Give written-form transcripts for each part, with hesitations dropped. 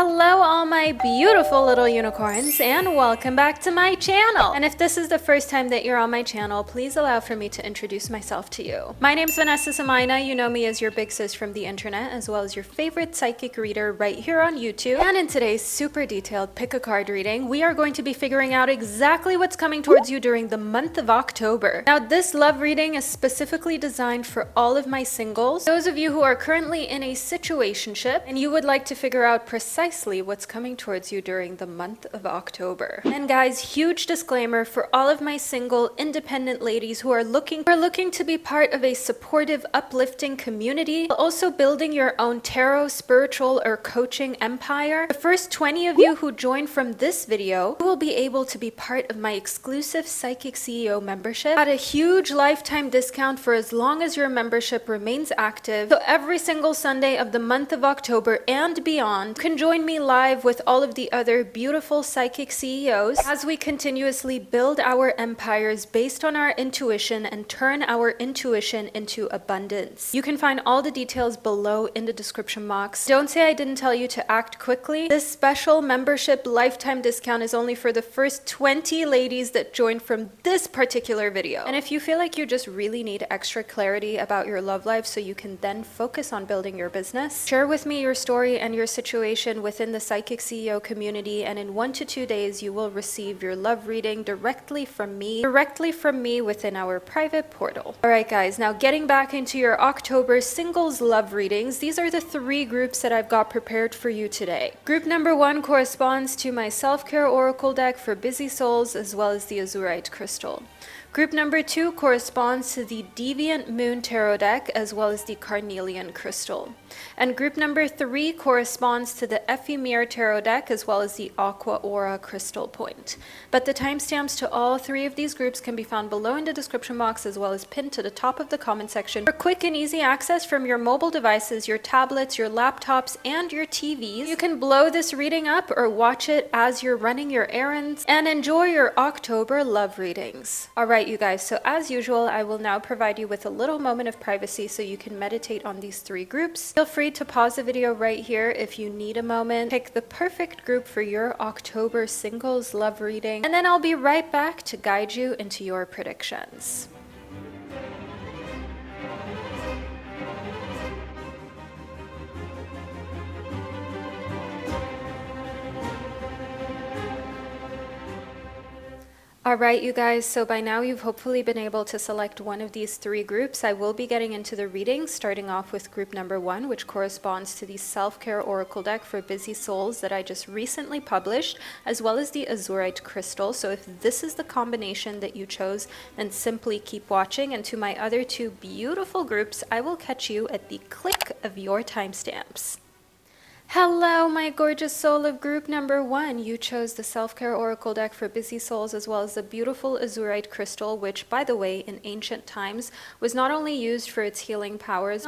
Hello all my beautiful little unicorns and welcome back to my channel. And if this is the first time that you're on my channel, please allow for me to introduce myself to you. My name's Vanessa Somuayina I. You know me as your big sis from the internet, as well as your favorite psychic reader right here on YouTube. And in today's super detailed pick a card reading, we are going to be figuring out exactly what's coming towards you during the month of October. Now this love reading is specifically designed for all of my singles, those of you who are currently in a situationship and you would like to figure out precisely what's coming towards you during the month of October. And guys, huge disclaimer for all of my single independent ladies who are looking to be part of a supportive, uplifting community, also building your own tarot, spiritual, or coaching empire. The first 20 of you who join from this video will be able to be part of my exclusive Psychic CEO membership at a huge lifetime discount for as long as your membership remains active. So every single Sunday of the month of October and beyond, you can join me live with all of the other beautiful psychic CEOs as we continuously build our empires based on our intuition and turn our intuition into abundance. You can find all the details below in the description box. Don't say I didn't tell you to act quickly. This special membership lifetime discount is only for the first 20 ladies that join from this particular video. And if you feel like you just really need extra clarity about your love life so you can then focus on building your business, share with me your story and your situation within the Psychic CEO community, and in 1 to 2 days you will receive your love reading directly from me within our private portal. Alright guys, now getting back into your October singles love readings, these are the 3 groups that I've got prepared for you today. Group number 1 corresponds to my self-care oracle deck for busy souls as well as the azurite crystal. Group number 2 corresponds to the Deviant Moon Tarot deck as well as the Carnelian Crystal. And group number 3 corresponds to the Ephemera Tarot deck as well as the Aqua Aura Crystal Point. But the timestamps to all 3 of these groups can be found below in the description box as well as pinned to the top of the comment section for quick and easy access from your mobile devices, your tablets, your laptops, and your TVs. You can blow this reading up or watch it as you're running your errands and enjoy your October love readings. Alright you guys, so as usual, I will now provide you with a little moment of privacy so you can meditate on these 3 groups. Feel free to pause the video right here if you need a moment. Pick the perfect group for your October singles love reading, and then I'll be right back to guide you into your predictions. Alright you guys, so by now you've hopefully been able to select one of these 3 groups. I will be getting into the readings, starting off with group number 1, which corresponds to the Self-Care Oracle deck for busy souls that I just recently published, as well as the Azurite Crystal. So if this is the combination that you chose, then simply keep watching. And to my other 2 beautiful groups, I will catch you at the click of your timestamps. Hello, my gorgeous soul of group number 1. You chose the Self-Care Oracle deck for busy souls as well as the beautiful Azurite Crystal, which, by the way, in ancient times was not only used for its healing powers,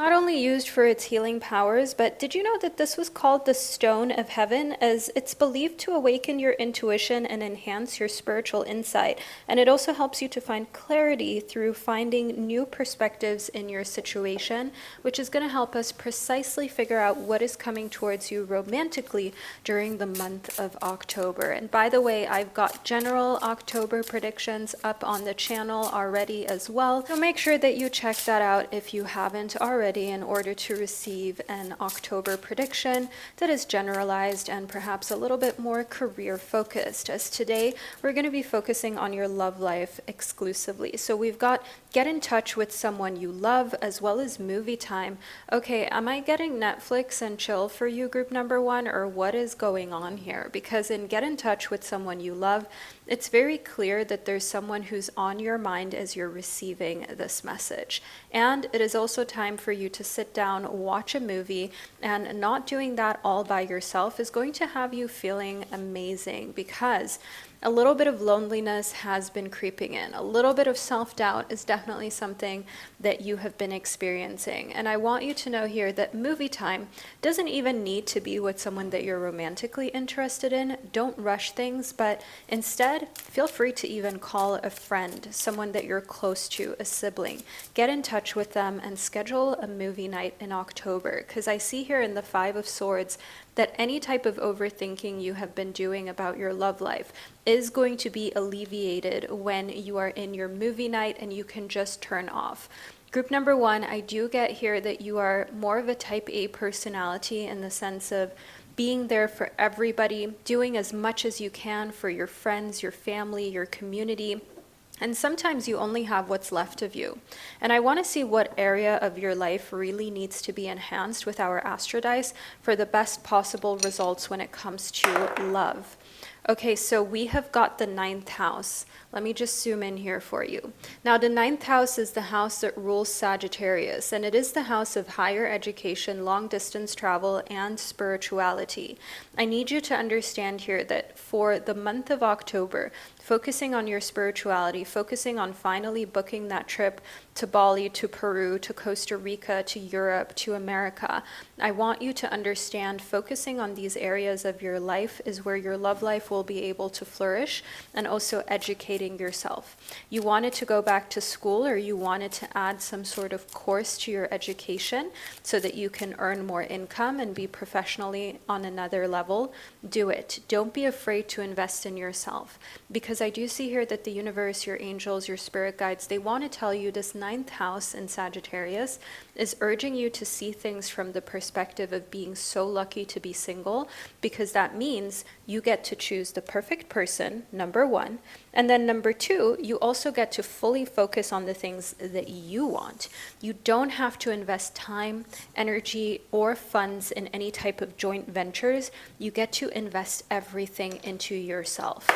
but did you know that this was called the Stone of Heaven, as it's believed to awaken your intuition and enhance your spiritual insight. And it also helps you to find clarity through finding new perspectives in your situation, which is going to help us precisely figure out what is coming towards you romantically during the month of October. And by the way, I've got general October predictions up on the channel already as well, so make sure that you check that out if you haven't already in order to receive an October prediction that is generalized and perhaps a little bit more career focused, as today we're going to be focusing on your love life exclusively. So we've got get in touch with someone you love as well as movie time. Okay, am I getting Netflix and chill for you, group number 1, or what is going on here? Because in get in touch with someone you love, it's very clear that there's someone who's on your mind as you're receiving this message. And it is also time for you to sit down, watch a movie, and not doing that all by yourself is going to have you feeling amazing, because a little bit of loneliness has been creeping in. A little bit of self-doubt is definitely something that you have been experiencing. And I want you to know here that movie time doesn't even need to be with someone that you're romantically interested in. Don't rush things, but instead, feel free to even call a friend, someone that you're close to, a sibling. Get in touch with them and schedule a movie night in October, because I see here in the 5 of Swords that any type of overthinking you have been doing about your love life is going to be alleviated when you are in your movie night and you can just turn off. Group number one, I do get here that you are more of a type A personality in the sense of being there for everybody, doing as much as you can for your friends, your family, your community. And sometimes you only have what's left of you. And I want to see what area of your life really needs to be enhanced with our astrodice for the best possible results when it comes to love. Okay, so we have got the 9th house. Let me just zoom in here for you. Now, the 9th house is the house that rules Sagittarius, and it is the house of higher education, long distance travel, and spirituality. I need you to understand here that for the month of October, focusing on your spirituality, focusing on finally booking that trip to Bali, to Peru, to Costa Rica, to Europe, to America. I want you to understand focusing on these areas of your life is where your love life will be able to flourish, and also educating yourself. You wanted to go back to school, or you wanted to add some sort of course to your education so that you can earn more income and be professionally on another level, do it. Don't be afraid to invest in yourself, because I do see here that the universe, your angels, your spirit guides, they want to tell you this 9th house in Sagittarius is urging you to see things from the perspective of being so lucky to be single, because that means you get to choose the perfect person, number one, and then number two, you also get to fully focus on the things that you want. You don't have to invest time, energy, or funds in any type of joint ventures. You get to invest everything into yourself.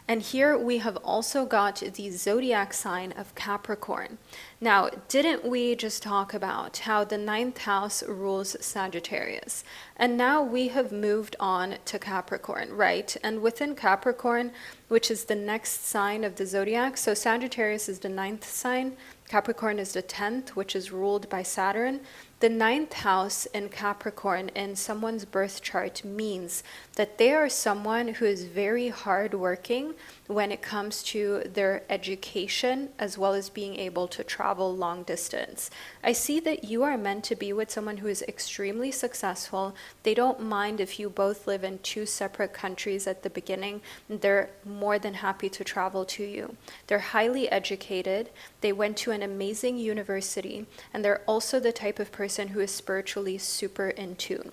And here we have also got the zodiac sign of Capricorn. Now, didn't we just talk about how the 9th house rules Sagittarius? And now we have moved on to Capricorn, right? And within Capricorn, which is the next sign of the zodiac, so Sagittarius is the 9th sign, Capricorn is the 10th, which is ruled by Saturn. The 9th house in Capricorn in someone's birth chart means that they are someone who is very hardworking when it comes to their education, as well as being able to travel long distance. I see that you are meant to be with someone who is extremely successful. They don't mind if you both live in 2 separate countries at the beginning. They're more than happy to travel to you. They're highly educated. They went to an amazing university, and they're also the type of person who is spiritually super in tune.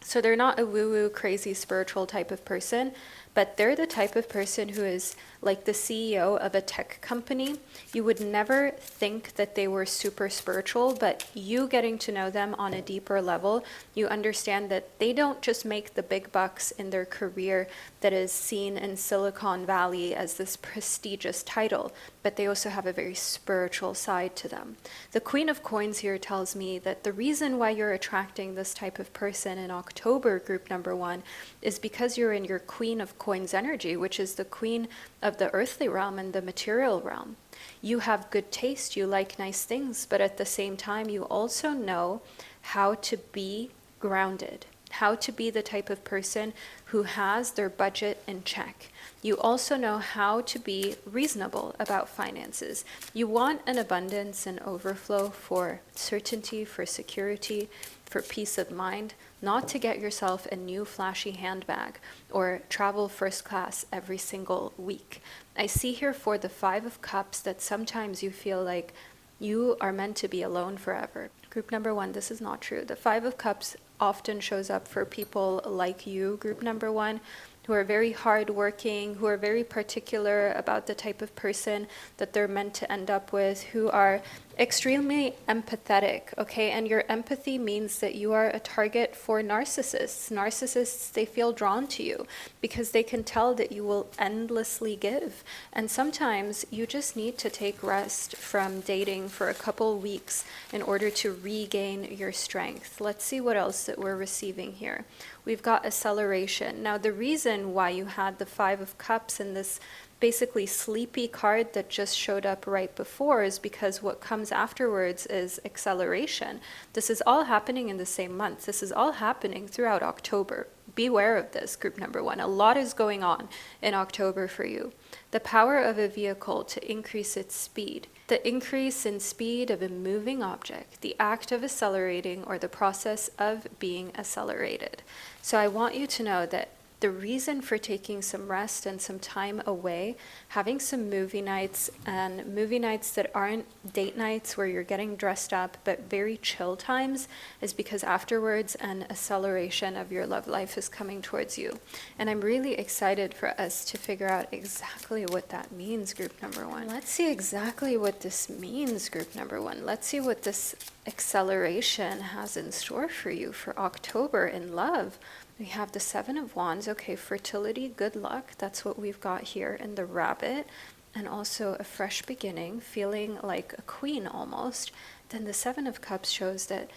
So they're not a woo-woo, crazy spiritual type of person, but they're the type of person who is like the CEO of a tech company. You would never think that they were super spiritual, but you getting to know them on a deeper level, you understand that they don't just make the big bucks in their career that is seen in Silicon Valley as this prestigious title, but they also have a very spiritual side to them. The Queen of Coins here tells me that the reason why you're attracting this type of person in October, group number one, is because you're in your Queen of Coins energy, which is the queen of the earthly realm and the material realm. You have good taste, you like nice things, but at the same time, you also know how to be grounded, how to be the type of person who has their budget in check. You also know how to be reasonable about finances. You want an abundance and overflow for certainty, for security, for peace of mind, not to get yourself a new flashy handbag or travel first class every single week. I see here for the 5 of Cups that sometimes you feel like you are meant to be alone forever. Group number one, this is not true. The 5 of Cups often shows up for people like you, group number one, who are very hardworking, who are very particular about the type of person that they're meant to end up with, who are extremely empathetic, okay? And your empathy means that you are a target for narcissists. Narcissists, they feel drawn to you because they can tell that you will endlessly give. And sometimes you just need to take rest from dating for a couple weeks in order to regain your strength. Let's see what else that we're receiving here. We've got acceleration. Now, the reason why you had the 5 of Cups in this basically sleepy card that just showed up right before is because what comes afterwards is acceleration. This is all happening in the same month. This is all happening throughout October. beware of this, group number one. A lot is going on in October for you. The power of a vehicle to increase its speed. The increase in speed of a moving object, the act of accelerating or the process of being accelerated. So I want you to know that the reason for taking some rest and some time away, having some movie nights, and movie nights that aren't date nights where you're getting dressed up, but very chill times, is because afterwards an acceleration of your love life is coming towards you. And I'm really excited for us to figure out exactly what that means, group number one. Let's see exactly what this means, group number one. Let's see what this acceleration has in store for you for October in love. We have the Seven of Wands. Okay, fertility, good luck. That's what we've got here in the Rabbit. And also a fresh beginning, feeling like a queen almost. Then the Seven of Cups shows that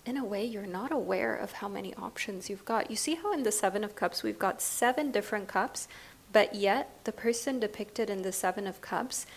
in a way you're not aware of how many options you've got. You see how in the Seven of Cups we've got 7 different cups, but yet the person depicted in the Seven of Cups,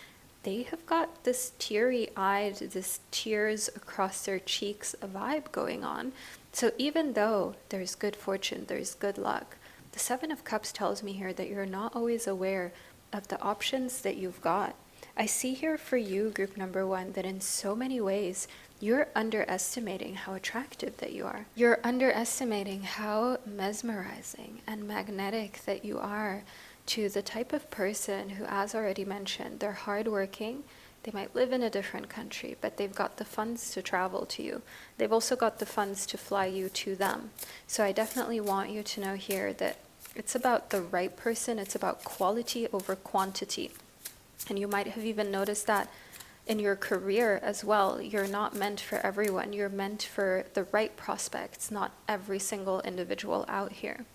they have got this teary-eyed, this tears across their cheeks vibe going on. So even though there's good fortune, there's good luck, the Seven of Cups tells me here that you're not always aware of the options that you've got. I see here for you, group number one, that in so many ways, you're underestimating how attractive that you are. You're underestimating how mesmerizing and magnetic that you are to the type of person who, as already mentioned, they're hardworking. They might live in a different country, but they've got the funds to travel to you. They've also got the funds to fly you to them. So I definitely want you to know here that it's about the right person. It's about quality over quantity. And you might have even noticed that in your career as well. You're not meant for everyone. You're meant for the right prospects, not every single individual out here.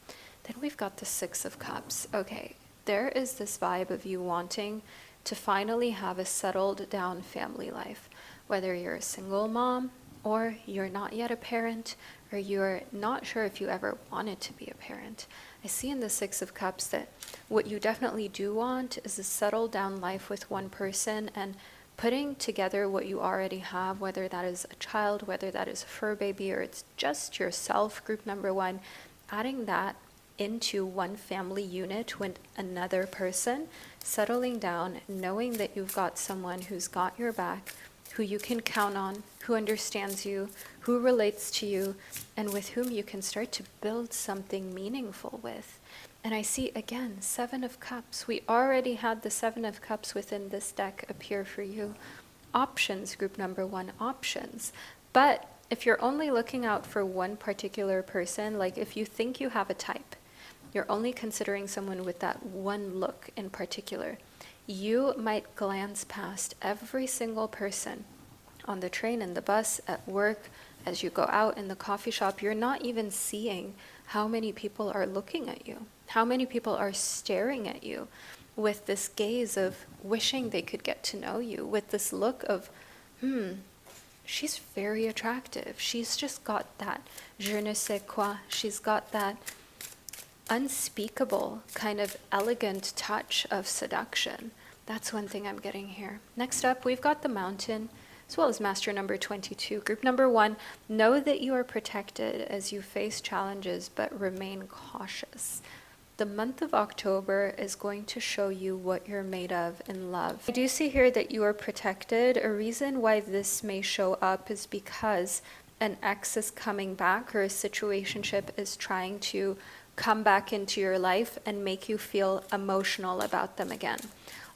Then we've got the Six of Cups. Okay, there is this vibe of you wanting to finally have a settled down family life, whether you're a single mom or you're not yet a parent, or you're not sure if you ever wanted to be a parent. I see in the Six of Cups that what you definitely do want is a settled down life with one person and putting together what you already have, whether that is a child, whether that is a fur baby, or it's just yourself, group number one, adding that into one family unit with another person, settling down, knowing that you've got someone who's got your back, who you can count on, who understands you, who relates to you, and with whom you can start to build something meaningful with. And I see again, Seven of Cups. We already had the Seven of Cups within this deck appear for you. Options, group number one, options. But if you're only looking out for one particular person, like if you think you have a type, you're only considering someone with that one look in particular, you might glance past every single person on the train, in the bus, at work, as you go out in the coffee shop. You're not even seeing how many people are looking at you, how many people are staring at you with this gaze of wishing they could get to know you, with this look of, she's very attractive. She's just got that je ne sais quoi. She's got that unspeakable kind of elegant touch of seduction. That's one thing I'm getting here. Next up, we've got the Mountain, as well as Master number 22. Group number one, know that you are protected as you face challenges, but remain cautious. The month of October is going to show you what you're made of in love. I do see here that you are protected. A reason why this may show up is because an ex is coming back, or a situationship is trying to come back into your life and make you feel emotional about them again.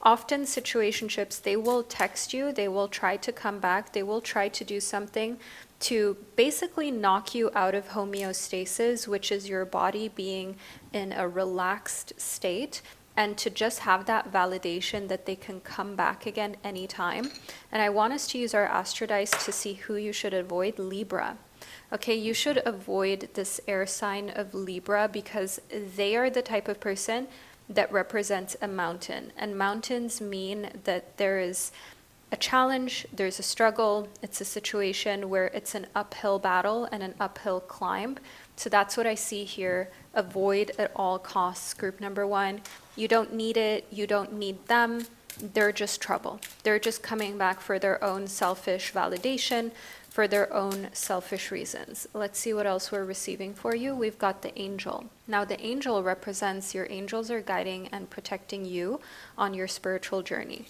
Often situationships, they will text you, they will try to come back, they will try to do something to basically knock you out of homeostasis, which is your body being in a relaxed state, and to just have that validation that they can come back again anytime. And I want us to use our Astro Dice to see who you should avoid. Libra. Okay, you should avoid this air sign of Libra because they are the type of person that represents a mountain. And mountains mean that there is a challenge, there's a struggle, it's a situation where it's an uphill battle and an uphill climb. So that's what I see here. Avoid at all costs, group number one. You don't need it, you don't need them. They're just trouble. They're just coming back for their own selfish validation, for their own selfish reasons. Let's see what else we're receiving for you. We've got the angel. Now, the angel represents your angels are guiding and protecting you on your spiritual journey.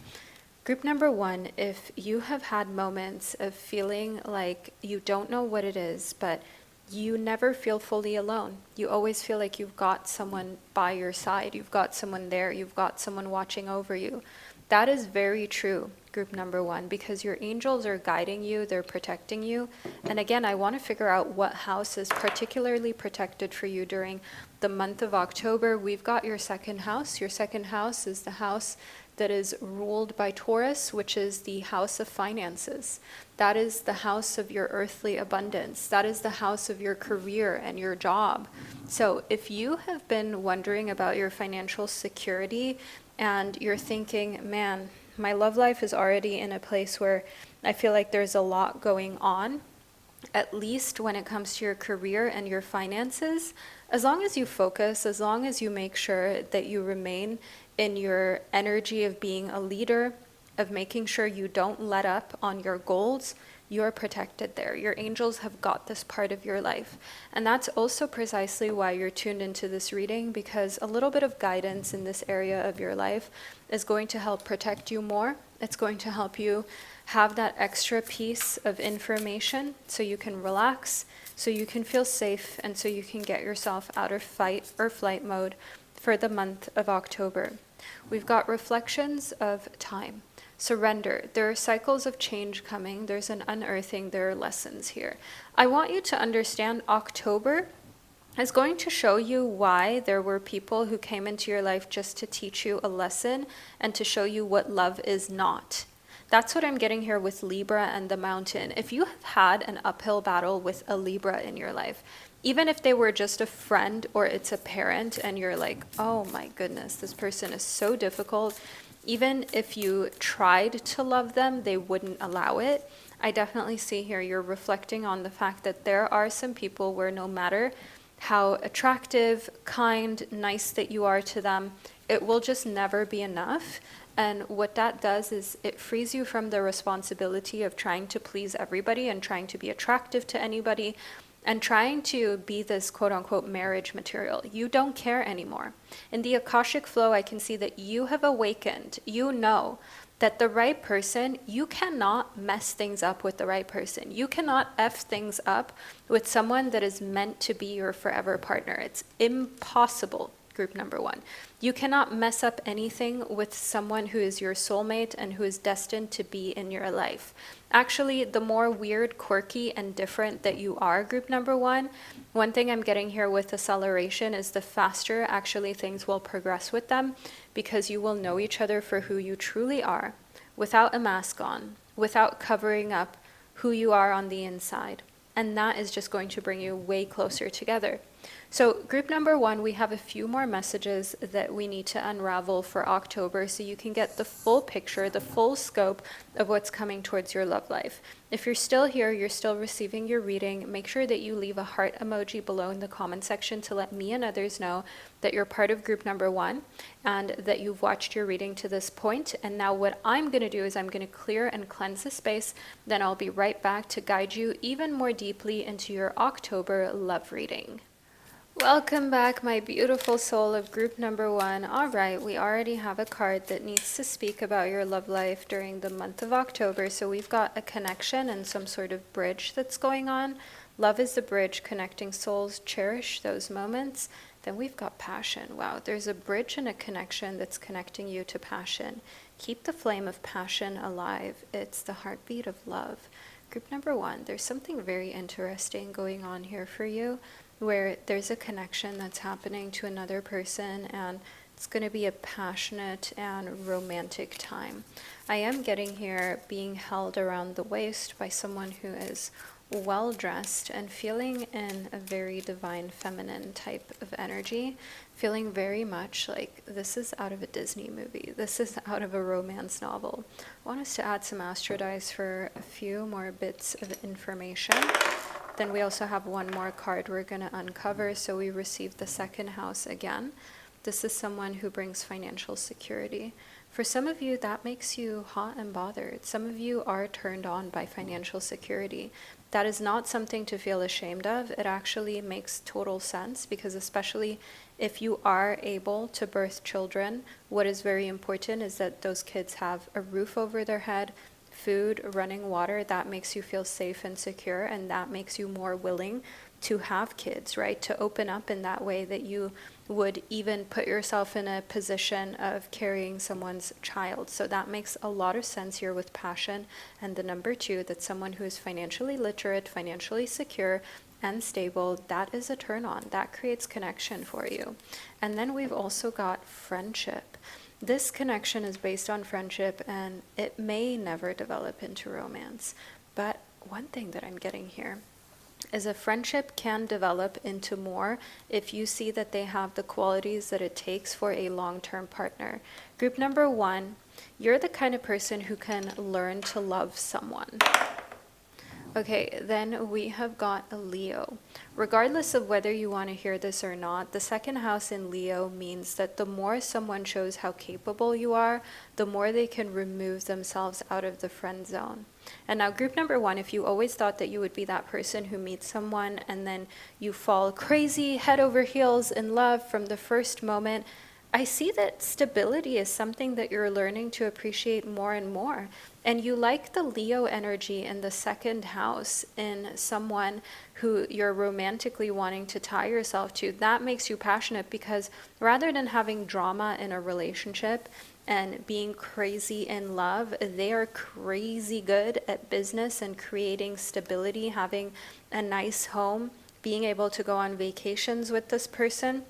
Group number 1, if you have had moments of feeling like you don't know what it is, but you never feel fully alone. You always feel like you've got someone by your side. You've got someone there. You've got someone watching over you. That is very true, group number 1, because your angels are guiding you. They're protecting you. And again, I want to figure out what house is particularly protected for you during the month of October. We've got your second house. Your second house is the house that is ruled by Taurus, which is the house of finances. That is the house of your earthly abundance. That is the house of your career and your job. So if you have been wondering about your financial security and you're thinking, man, my love life is already in a place where I feel like there's a lot going on, at least when it comes to your career and your finances, as long as you focus, as long as you make sure that you remain in your energy of being a leader, of making sure you don't let up on your goals, you're protected there. Your angels have got this part of your life. And that's also precisely why you're tuned into this reading, because a little bit of guidance in this area of your life is going to help protect you more. It's going to help you have that extra piece of information so you can relax, so you can feel safe, and so you can get yourself out of fight or flight mode for the month of October. We've got reflections of time. Surrender. There are cycles of change coming. There's an unearthing. There are lessons here. I want you to understand October is going to show you why there were people who came into your life just to teach you a lesson and to show you what love is not. That's what I'm getting here with Libra and the Mountain. If you have had an uphill battle with a Libra in your life, even if they were just a friend or it's a parent and you're like, oh my goodness, this person is so difficult. Even if you tried to love them, they wouldn't allow it. I definitely see here you're reflecting on the fact that there are some people where no matter how attractive, kind, nice that you are to them, it will just never be enough. And what that does is it frees you from the responsibility of trying to please everybody and trying to be attractive to anybody and trying to be this quote-unquote marriage material. You don't care anymore. In the Akashic flow, I can see that you have awakened. You know that the right person, you cannot mess things up with the right person. You cannot F things up with someone that is meant to be your forever partner. It's impossible, group number 1. You cannot mess up anything with someone who is your soulmate and who is destined to be in your life. Actually, the more weird, quirky, and different that you are, group number 1, one thing I'm getting here with acceleration is the faster actually things will progress with them, because you will know each other for who you truly are, without a mask on, without covering up who you are on the inside. And that is just going to bring you way closer together. So group number 1, we have a few more messages that we need to unravel for October so you can get the full picture, the full scope of what's coming towards your love life. If you're still here, you're still receiving your reading, make sure that you leave a heart emoji below in the comment section to let me and others know that you're part of group number 1 and that you've watched your reading to this point. And now what I'm going to do is I'm going to clear and cleanse the space. Then I'll be right back to guide you even more deeply into your October love reading. Welcome back, my beautiful soul of group number 1. All right, we already have a card that needs to speak about your love life during the month of October. So we've got a connection and some sort of bridge that's going on. Love is the bridge connecting souls. Cherish those moments. Then we've got passion. Wow, there's a bridge and a connection that's connecting you to passion. Keep the flame of passion alive. It's the heartbeat of love. Group number 1, there's something very interesting going on here for you, where there's a connection that's happening to another person, and it's going to be a passionate and romantic time. I am getting here being held around the waist by someone who is well dressed and feeling in a very divine feminine type of energy, feeling very much like this is out of a Disney movie. This is out of a romance novel. I want us to add some astro dice for a few more bits of information. Then we also have one more card we're going to uncover. So we received the second house again. This is someone who brings financial security. For some of you, that makes you hot and bothered. Some of you are turned on by financial security. That is not something to feel ashamed of. It actually makes total sense, because especially if you are able to birth children, what is very important is that those kids have a roof over their head, food, running water. That makes you feel safe and secure, and that makes you more willing to have kids, right? To open up in that way, that you would even put yourself in a position of carrying someone's child. So that makes a lot of sense here with passion. And the number 2, that someone who is financially literate, financially secure, and stable, that is a turn on. That creates connection for you. And then we've also got friendship. This connection is based on friendship, and it may never develop into romance. But one thing that I'm getting here is a friendship can develop into more if you see that they have the qualities that it takes for a long-term partner. Group number 1, you're the kind of person who can learn to love someone. Okay, then we have got a Leo. Regardless of whether you want to hear this or not, the second house in Leo means that the more someone shows how capable you are, the more they can remove themselves out of the friend zone. And now group number 1, if you always thought that you would be that person who meets someone and then you fall crazy, head over heels in love from the first moment, I see that stability is something that you're learning to appreciate more and more. And you like the Leo energy in the second house in someone who you're romantically wanting to tie yourself to. That makes you passionate, because rather than having drama in a relationship and being crazy in love, they are crazy good at business and creating stability, having a nice home, being able to go on vacations with this person.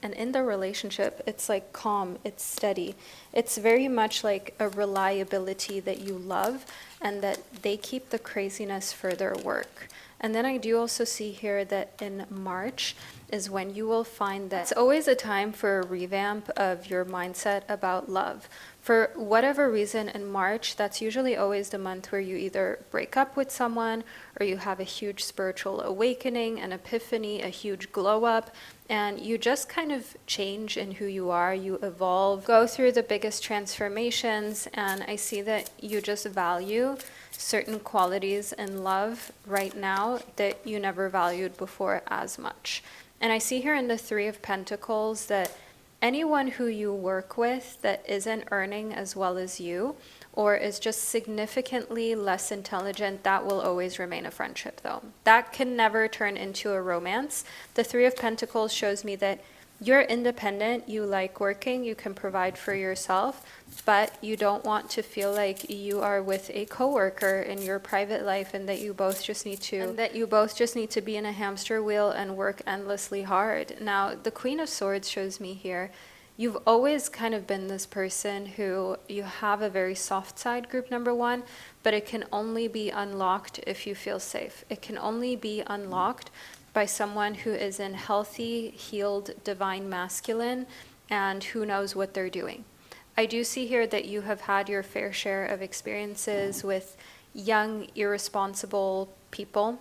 And in the relationship, it's like calm, it's steady. It's very much like a reliability that you love, and that they keep the craziness for their work. And then I do also see here that in March is when you will find that it's always a time for a revamp of your mindset about love. For whatever reason, in March, that's usually always the month where you either break up with someone, or you have a huge spiritual awakening, an epiphany, a huge glow up, and you just kind of change in who you are, you evolve, go through the biggest transformations, and I see that you just value certain qualities in love right now that you never valued before as much. And I see here in the 3 of Pentacles that anyone who you work with that isn't earning as well as you, or is just significantly less intelligent, that will always remain a friendship though. That can never turn into a romance. The 3 of Pentacles shows me that you're independent, you like working, you can provide for yourself, but you don't want to feel like you are with a coworker in your private life, and that you both just need to be in a hamster wheel and work endlessly hard. Now, the Queen of Swords shows me here, you've always kind of been this person who you have a very soft side, group number 1, but it can only be unlocked if you feel safe. It can only be unlocked by someone who is in healthy, healed, divine masculine, and who knows what they're doing. I do see here that you have had your fair share of experiences with young, irresponsible people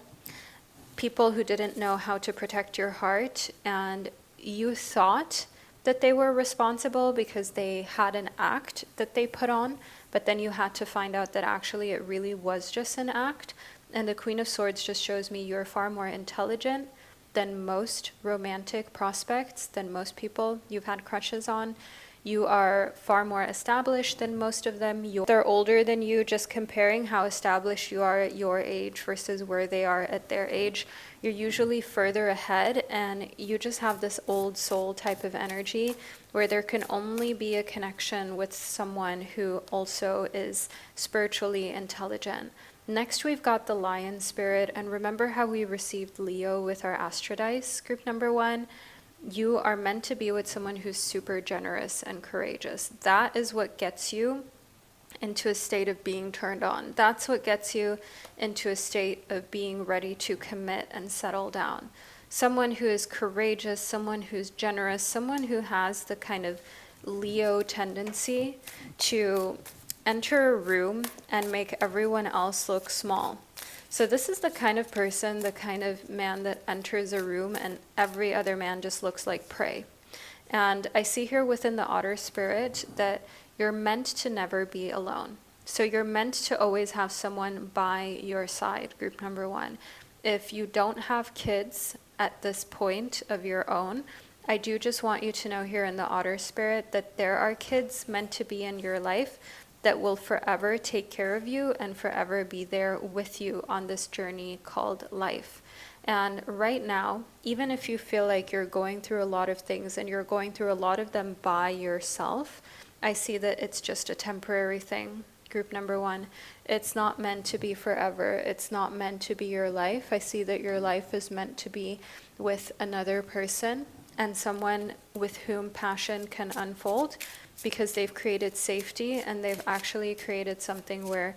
who didn't know how to protect your heart, and you thought that they were responsible because they had an act that they put on, but then you had to find out that actually it really was just an act. And the Queen of Swords just shows me you're far more intelligent than most romantic prospects, than most people you've had crushes on. You are far more established than most of them. They're older than you. Just comparing how established you are at your age versus where they are at their age, you're usually further ahead, and you just have this old soul type of energy where there can only be a connection with someone who also is spiritually intelligent. Next, we've got the Lion Spirit, and remember how we received Leo with our Astro Dice, group number 1? You are meant to be with someone who's super generous and courageous. That is what gets you into a state of being turned on. That's what gets you into a state of being ready to commit and settle down. Someone who is courageous, someone who's generous, someone who has the kind of Leo tendency to enter a room and make everyone else look small. So this is the kind of person, the kind of man that enters a room and every other man just looks like prey. And I see here within the otter spirit that you're meant to never be alone. So you're meant to always have someone by your side, group number one. If you don't have kids at this point of your own, I do just want you to know here in the otter spirit that there are kids meant to be in your life that will forever take care of you and forever be there with you on this journey called life. And right now, even if you feel like you're going through a lot of things and you're going through a lot of them by yourself, I see that it's just a temporary thing. Group number one, it's not meant to be forever. It's not meant to be your life. I see that your life is meant to be with another person and someone with whom passion can unfold, because they've created safety and they've actually created something where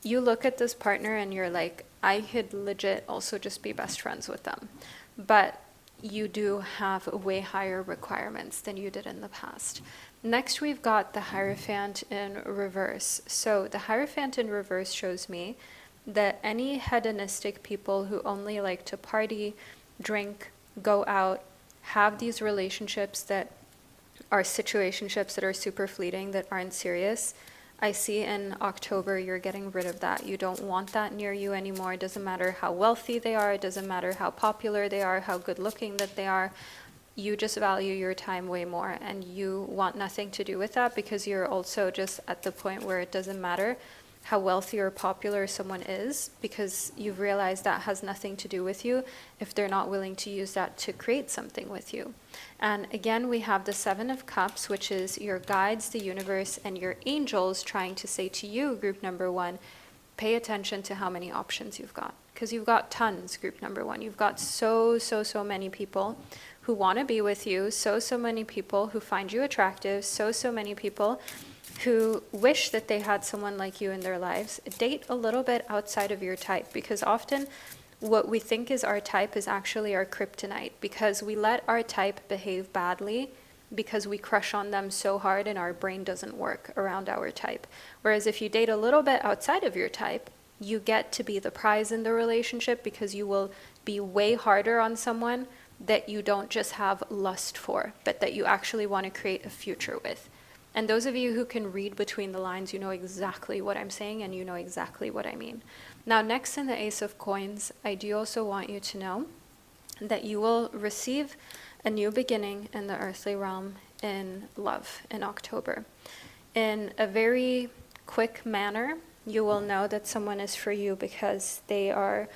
you look at this partner and you're like, I could legit also just be best friends with them. But you do have way higher requirements than you did in the past. Next, we've got the Hierophant in reverse. So the Hierophant in reverse shows me that any hedonistic people who only like to party, drink, go out, have these relationships that are situationships that are super fleeting, that aren't serious, I see in October you're getting rid of that. You don't want that near you anymore. It doesn't matter how wealthy they are. It doesn't matter how popular they are, how good looking that they are. You just value your time way more, and you want nothing to do with that, because you're also just at the point where it doesn't matter how wealthy or popular someone is, because you've realized that has nothing to do with you if they're not willing to use that to create something with you. And again, we have the Seven of Cups, which is your guides, the universe, and your angels trying to say to you, group number one, pay attention to how many options you've got. Because you've got tons, group number one. You've got so many people who want to be with you, so many people who find you attractive, so many people who wish that they had someone like you in their lives. Date a little bit outside of your type, because often what we think is our type is actually our kryptonite, because we let our type behave badly because we crush on them so hard and our brain doesn't work around our type. Whereas if you date a little bit outside of your type, you get to be the prize in the relationship, because you will be way harder on someone that you don't just have lust for, but that you actually want to create a future with. And those of you who can read between the lines, you know exactly what I'm saying, and you know exactly what I mean. Now, next in the Ace of Coins, I do also want you to know that you will receive a new beginning in the earthly realm in love in October. In a very quick manner, you will know that someone is for you, because they are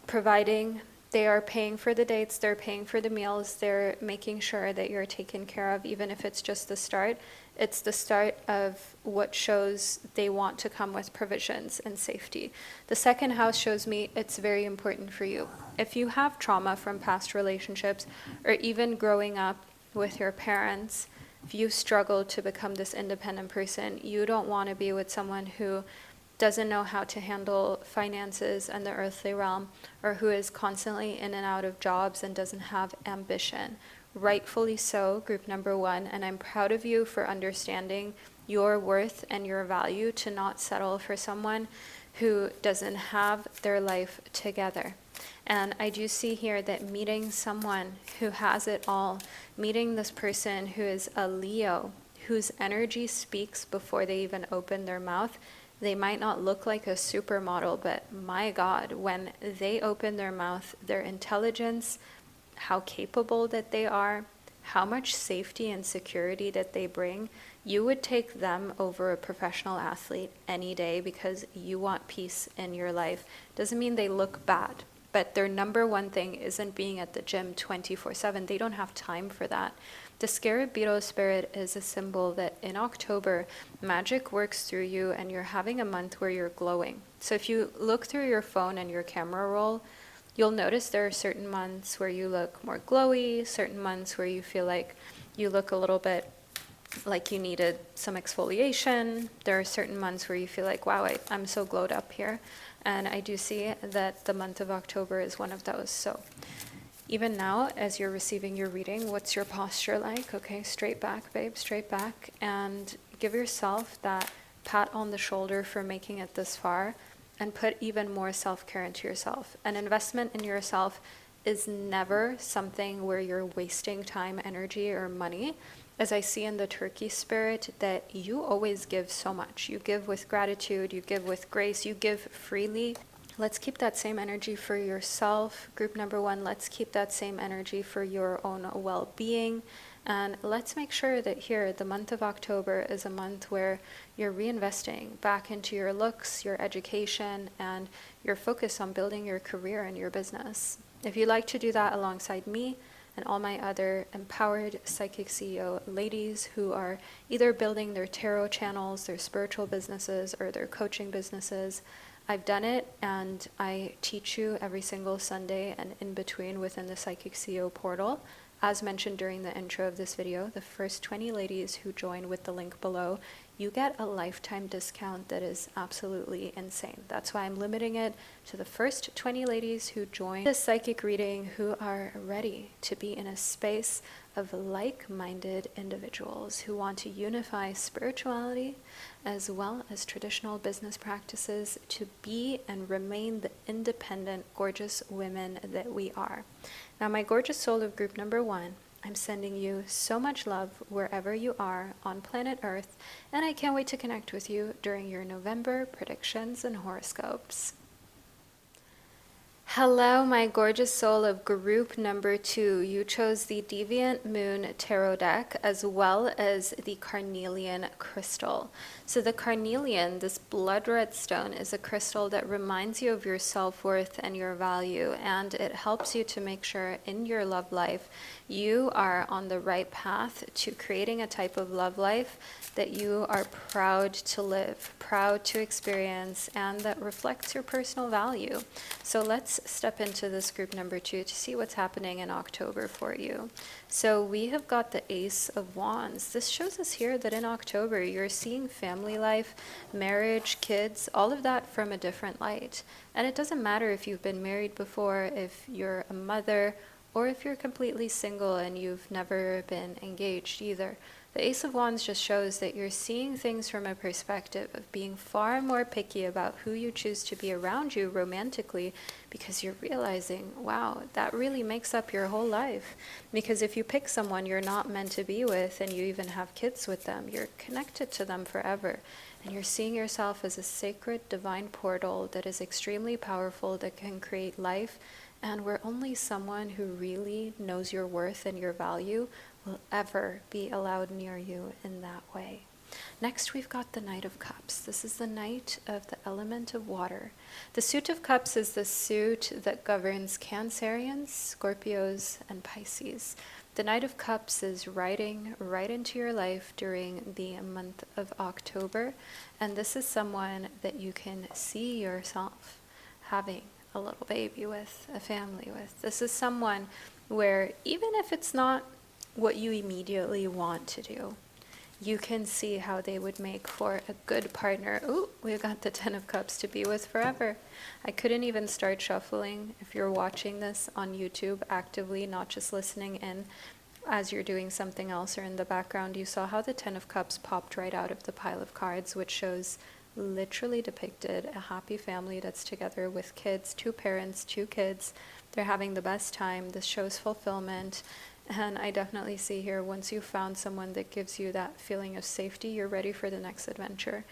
providing, they are paying for the dates, they're paying for the meals, they're making sure that you're taken care of, even if it's just the start. It's the start of what shows they want to come with provisions and safety. The second house shows me it's very important for you. If you have trauma from past relationships, or even growing up with your parents, if you struggle to become this independent person, you don't want to be with someone who doesn't know how to handle finances and the earthly realm, or who is constantly in and out of jobs and doesn't have ambition. Rightfully so, group number one, and I'm proud of you for understanding your worth and your value to not settle for someone who doesn't have their life together. And I do see here that meeting someone who has it all, meeting this person who is a Leo, whose energy speaks before they even open their mouth. They might not look like a supermodel, but my God, when they open their mouth, their intelligence, how capable that they are, how much safety and security that they bring, you would take them over a professional athlete any day, because you want peace in your life. Doesn't mean they look bad, but their number one thing isn't being at the gym 24/7. They don't have time for that. The Scarab Beetle spirit is a symbol that in October, magic works through you, and you're having a month where you're glowing. So if you look through your phone and your camera roll, you'll notice there are certain months where you look more glowy, certain months where you feel like you look a little bit like you needed some exfoliation. There are certain months where you feel like, wow, I'm so glowed up here. And I do see that the month of October is one of those. So even now, as you're receiving your reading, what's your posture like? Okay, straight back, babe, straight back. And give yourself that pat on the shoulder for making it this far, and put even more self-care into yourself. An investment in yourself is never something where you're wasting time, energy, or money. As I see in the turkey spirit, that you always give so much. You give with gratitude, you give with grace, you give freely. Let's keep that same energy for yourself. Group number one, let's keep that same energy for your own well-being. And let's make sure that here, the month of October is a month where you're reinvesting back into your looks, your education, and your focus on building your career and your business. If you'd like to do that alongside me and all my other empowered psychic CEO ladies who are either building their tarot channels, their spiritual businesses, or their coaching businesses, I've done it, and I teach you every single Sunday and in between within the Psychic CEO portal. As mentioned during the intro of this video, the first 20 ladies who join with the link below, you get a lifetime discount that is absolutely insane. That's why I'm limiting it to the first 20 ladies who join the psychic reading, who are ready to be in a space of like-minded individuals who want to unify spirituality as well as traditional business practices to be and remain the independent, gorgeous women that we are. Now, my gorgeous soul of group number one, I'm sending you so much love wherever you are on planet Earth, and I can't wait to connect with you during your November predictions and horoscopes. Hello, my gorgeous soul of group number two. You chose the Deviant Moon Tarot deck as well as the Carnelian crystal. So the carnelian, this blood red stone, is a crystal that reminds you of your self-worth and your value, and it helps you to make sure in your love life you are on the right path to creating a type of love life that you are proud to live, proud to experience, and that reflects your personal value. So let's step into this group number two to see what's happening in October for you. So we have got the Ace of Wands. This shows us here that in October you're seeing family life, marriage, kids, all of that from a different light. And it doesn't matter if you've been married before, if you're a mother, or if you're completely single and you've never been engaged either. The Ace of Wands just shows that you're seeing things from a perspective of being far more picky about who you choose to be around you romantically, because you're realizing, wow, that really makes up your whole life. Because if you pick someone you're not meant to be with and you even have kids with them, you're connected to them forever. And you're seeing yourself as a sacred divine portal that is extremely powerful, that can create life, and where only someone who really knows your worth and your value will ever be allowed near you in that way. Next, we've got the Knight of Cups. This is the Knight of the element of water. The suit of Cups is the suit that governs Cancerians, Scorpios, and Pisces. The Knight of Cups is riding right into your life during the month of October, and this is someone that you can see yourself having a little baby with, a family with. This is someone where even if it's not what you immediately want to do, you can see how they would make for a good partner. Ooh, we've got the Ten of Cups to be with forever. I couldn't even start shuffling. If you're watching this on YouTube actively, not just listening in as you're doing something else or in the background, you saw how the Ten of Cups popped right out of the pile of cards, which shows literally depicted a happy family that's together with kids, two parents, two kids. They're having the best time. This shows fulfillment. And I definitely see here, once you've found someone that gives you that feeling of safety, you're ready for the next adventure.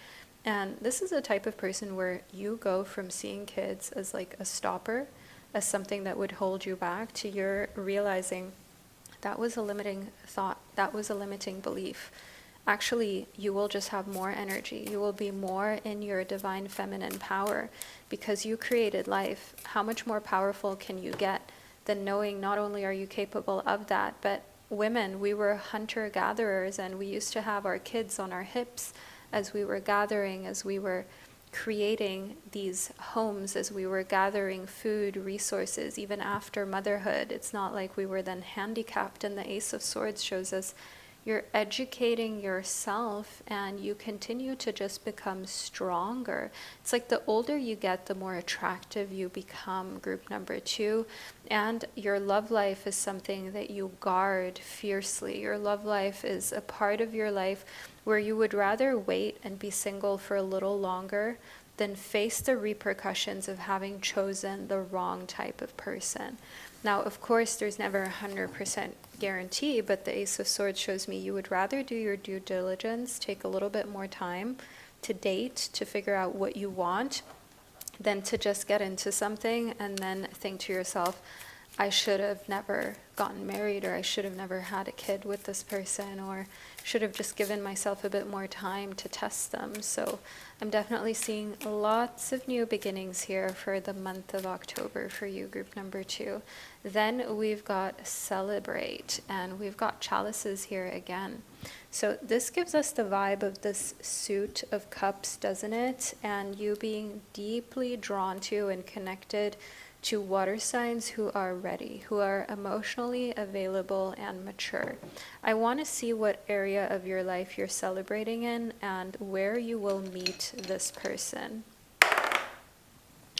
And this is a type of person where you go from seeing kids as like a stopper, as something that would hold you back, to you're realizing that was a limiting thought, that was a limiting belief. Actually, you will just have more energy. You will be more in your divine feminine power because you created life. How much more powerful can you get than knowing not only are you capable of that, but women, we were hunter-gatherers, and we used to have our kids on our hips as we were gathering, as we were creating these homes, as we were gathering food, resources, even after motherhood. It's not like we were then handicapped, and the Ace of Swords shows us you're educating yourself and you continue to just become stronger. It's like the older you get, the more attractive you become, group number two. And your love life is something that you guard fiercely. Your love life is a part of your life where you would rather wait and be single for a little longer than face the repercussions of having chosen the wrong type of person. Now, of course, there's never a 100% guarantee, but the Ace of Swords shows me you would rather do your due diligence, take a little bit more time to date, to figure out what you want, than to just get into something and then think to yourself, I should have never gotten married, or I should have never had a kid with this person, or should have just given myself a bit more time to test them. So I'm definitely seeing lots of new beginnings here for the month of October for you, group number 2. Then we've got celebrate, and we've got chalices here again. So this gives us the vibe of this suit of cups, doesn't it? And you being deeply drawn to and connected to water signs who are ready, who are emotionally available and mature. I want to see what area of your life you're celebrating in and where you will meet this person.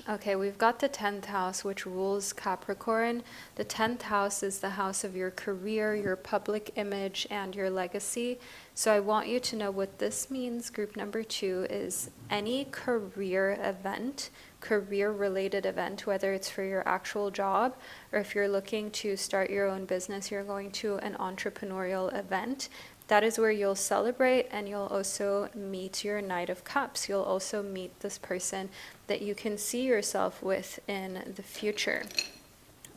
Okay, we've got the 10th house, which rules Capricorn. The 10th house is the house of your career, your public image, and your legacy. So I want you to know what this means, group number 2, is any career event, career-related event, whether it's for your actual job or if you're looking to start your own business, you're going to an entrepreneurial event. That is where you'll celebrate, and you'll also meet your Knight of Cups. You'll also meet this person that you can see yourself with in the future.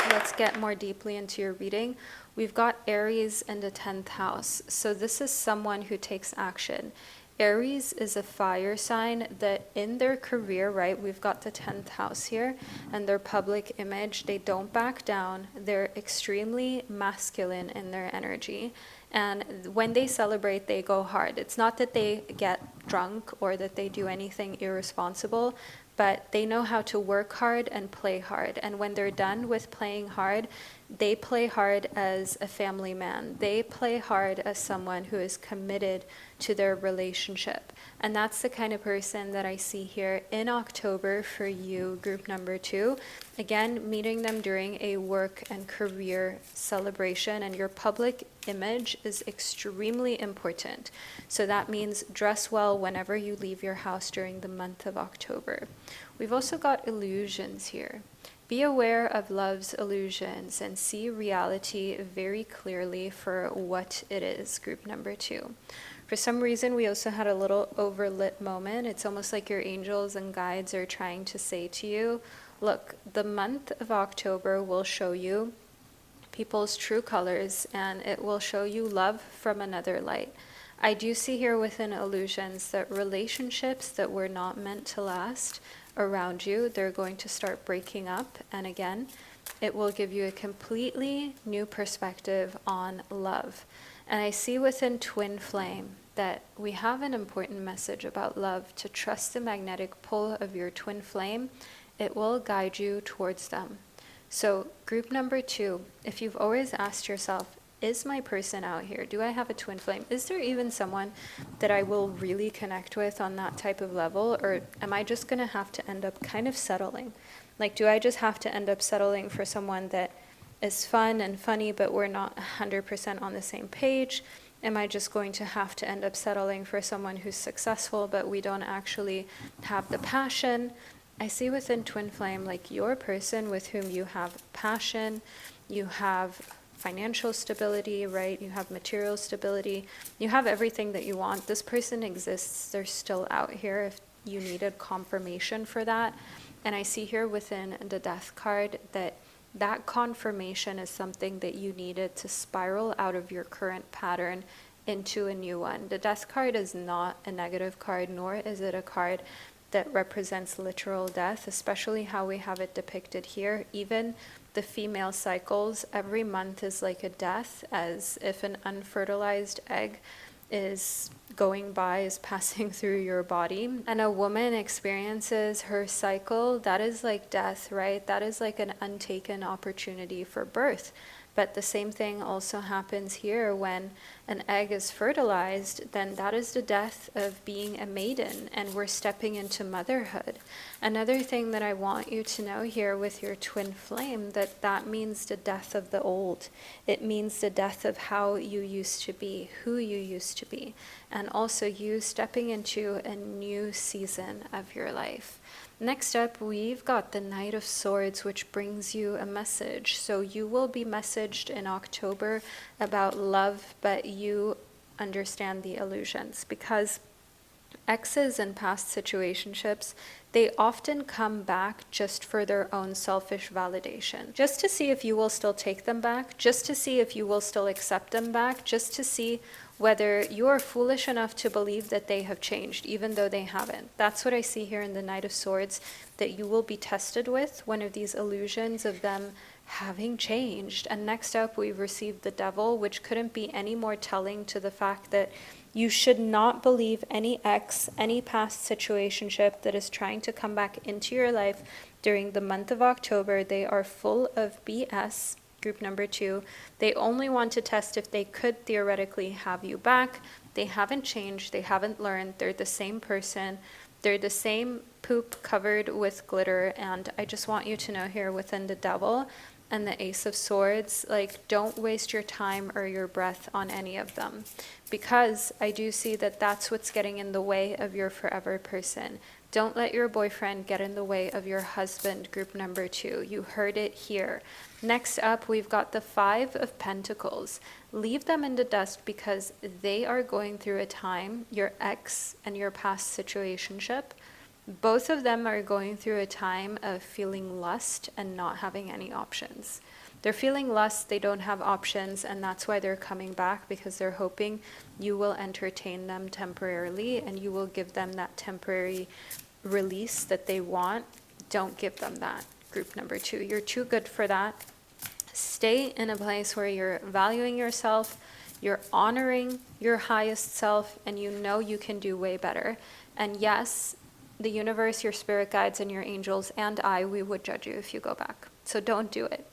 Let's get more deeply into your reading. We've got Aries in the 10th house. So this is someone who takes action. Aries is a fire sign that in their career, right, we've got the 10th house here, and their public image, they don't back down. They're extremely masculine in their energy. And when they celebrate, they go hard. It's not that they get drunk or that they do anything irresponsible, but they know how to work hard and play hard. And when they're done with playing hard, they play hard as a family man. They play hard as someone who is committed to their relationship. And that's the kind of person that I see here in October for you, group number 2. Again, meeting them during a work and career celebration, and your public image is extremely important. So that means dress well whenever you leave your house during the month of October. We've also got illusions here. Be aware of love's illusions and see reality very clearly for what it is, group number 2. For some reason, we also had a little overlit moment. It's almost like your angels and guides are trying to say to you, look, the month of October will show you people's true colors, and it will show you love from another light. I do see here within illusions that relationships that were not meant to last around you, they're going to start breaking up. And again, it will give you a completely new perspective on love. And I see within twin flame that we have an important message about love, to trust the magnetic pull of your twin flame. It will guide you towards them. So group number 2, if you've always asked yourself, is my person out here? Do I have a twin flame? Is there even someone that I will really connect with on that type of level? Or am I just going to have to end up kind of settling? Like, do I just have to end up settling for someone that is fun and funny, but we're not 100% on the same page? Am I just going to have to end up settling for someone who's successful, but we don't actually have the passion? I see within twin flame, like your person with whom you have passion, you have financial stability, right? You have material stability. You have everything that you want. This person exists. They're still out here if you needed confirmation for that. And I see here within the Death card that that confirmation is something that you needed to spiral out of your current pattern into a new one. The Death card is not a negative card, nor is it a card that represents literal death, especially how we have it depicted here. Even the female cycles, every month is like a death, as if an unfertilized egg is going by, is passing through your body. And a woman experiences her cycle, that is like death, right? That is like an untaken opportunity for birth. But the same thing also happens here when an egg is fertilized, then that is the death of being a maiden, and we're stepping into motherhood. Another thing that I want you to know here with your twin flame, that means the death of the old. It means the death of how you used to be, who you used to be, and also you stepping into a new season of your life. Next up, we've got the Knight of Swords, which brings you a message. So you will be messaged in October about love, but you understand the illusions, because exes and past situationships, they often come back just for their own selfish validation, just to see if you will still take them back, just to see if you will still accept them back, just to see whether you are foolish enough to believe that they have changed, even though they haven't. That's what I see here in the Knight of Swords, that you will be tested with, one of these illusions of them having changed. And next up, we've received the Devil, which couldn't be any more telling to the fact that you should not believe any ex, any past situationship that is trying to come back into your life during the month of October. They are full of BS. Group number 2, they only want to test if they could theoretically have you back. They haven't changed, they haven't learned, they're the same person, they're the same poop covered with glitter. And I just want you to know here within the Devil and the Ace of Swords, like, don't waste your time or your breath on any of them, because I do see that that's what's getting in the way of your forever person. Don't let your boyfriend get in the way of your husband, group number 2. You heard it here. Next up, we've got the Five of Pentacles. Leave them in the dust, because they are going through a time, your ex and your past situationship, both of them are going through a time of feeling lust and not having any options. They're feeling lust, they don't have options, and that's why they're coming back, because they're hoping you will entertain them temporarily and you will give them that temporary release that they want. Don't give them that, group number 2. You're too good for that. Stay in a place where you're valuing yourself, you're honoring your highest self, and you know you can do way better. And yes, the universe, your spirit guides, and your angels, and we would judge you if you go back. So don't do it.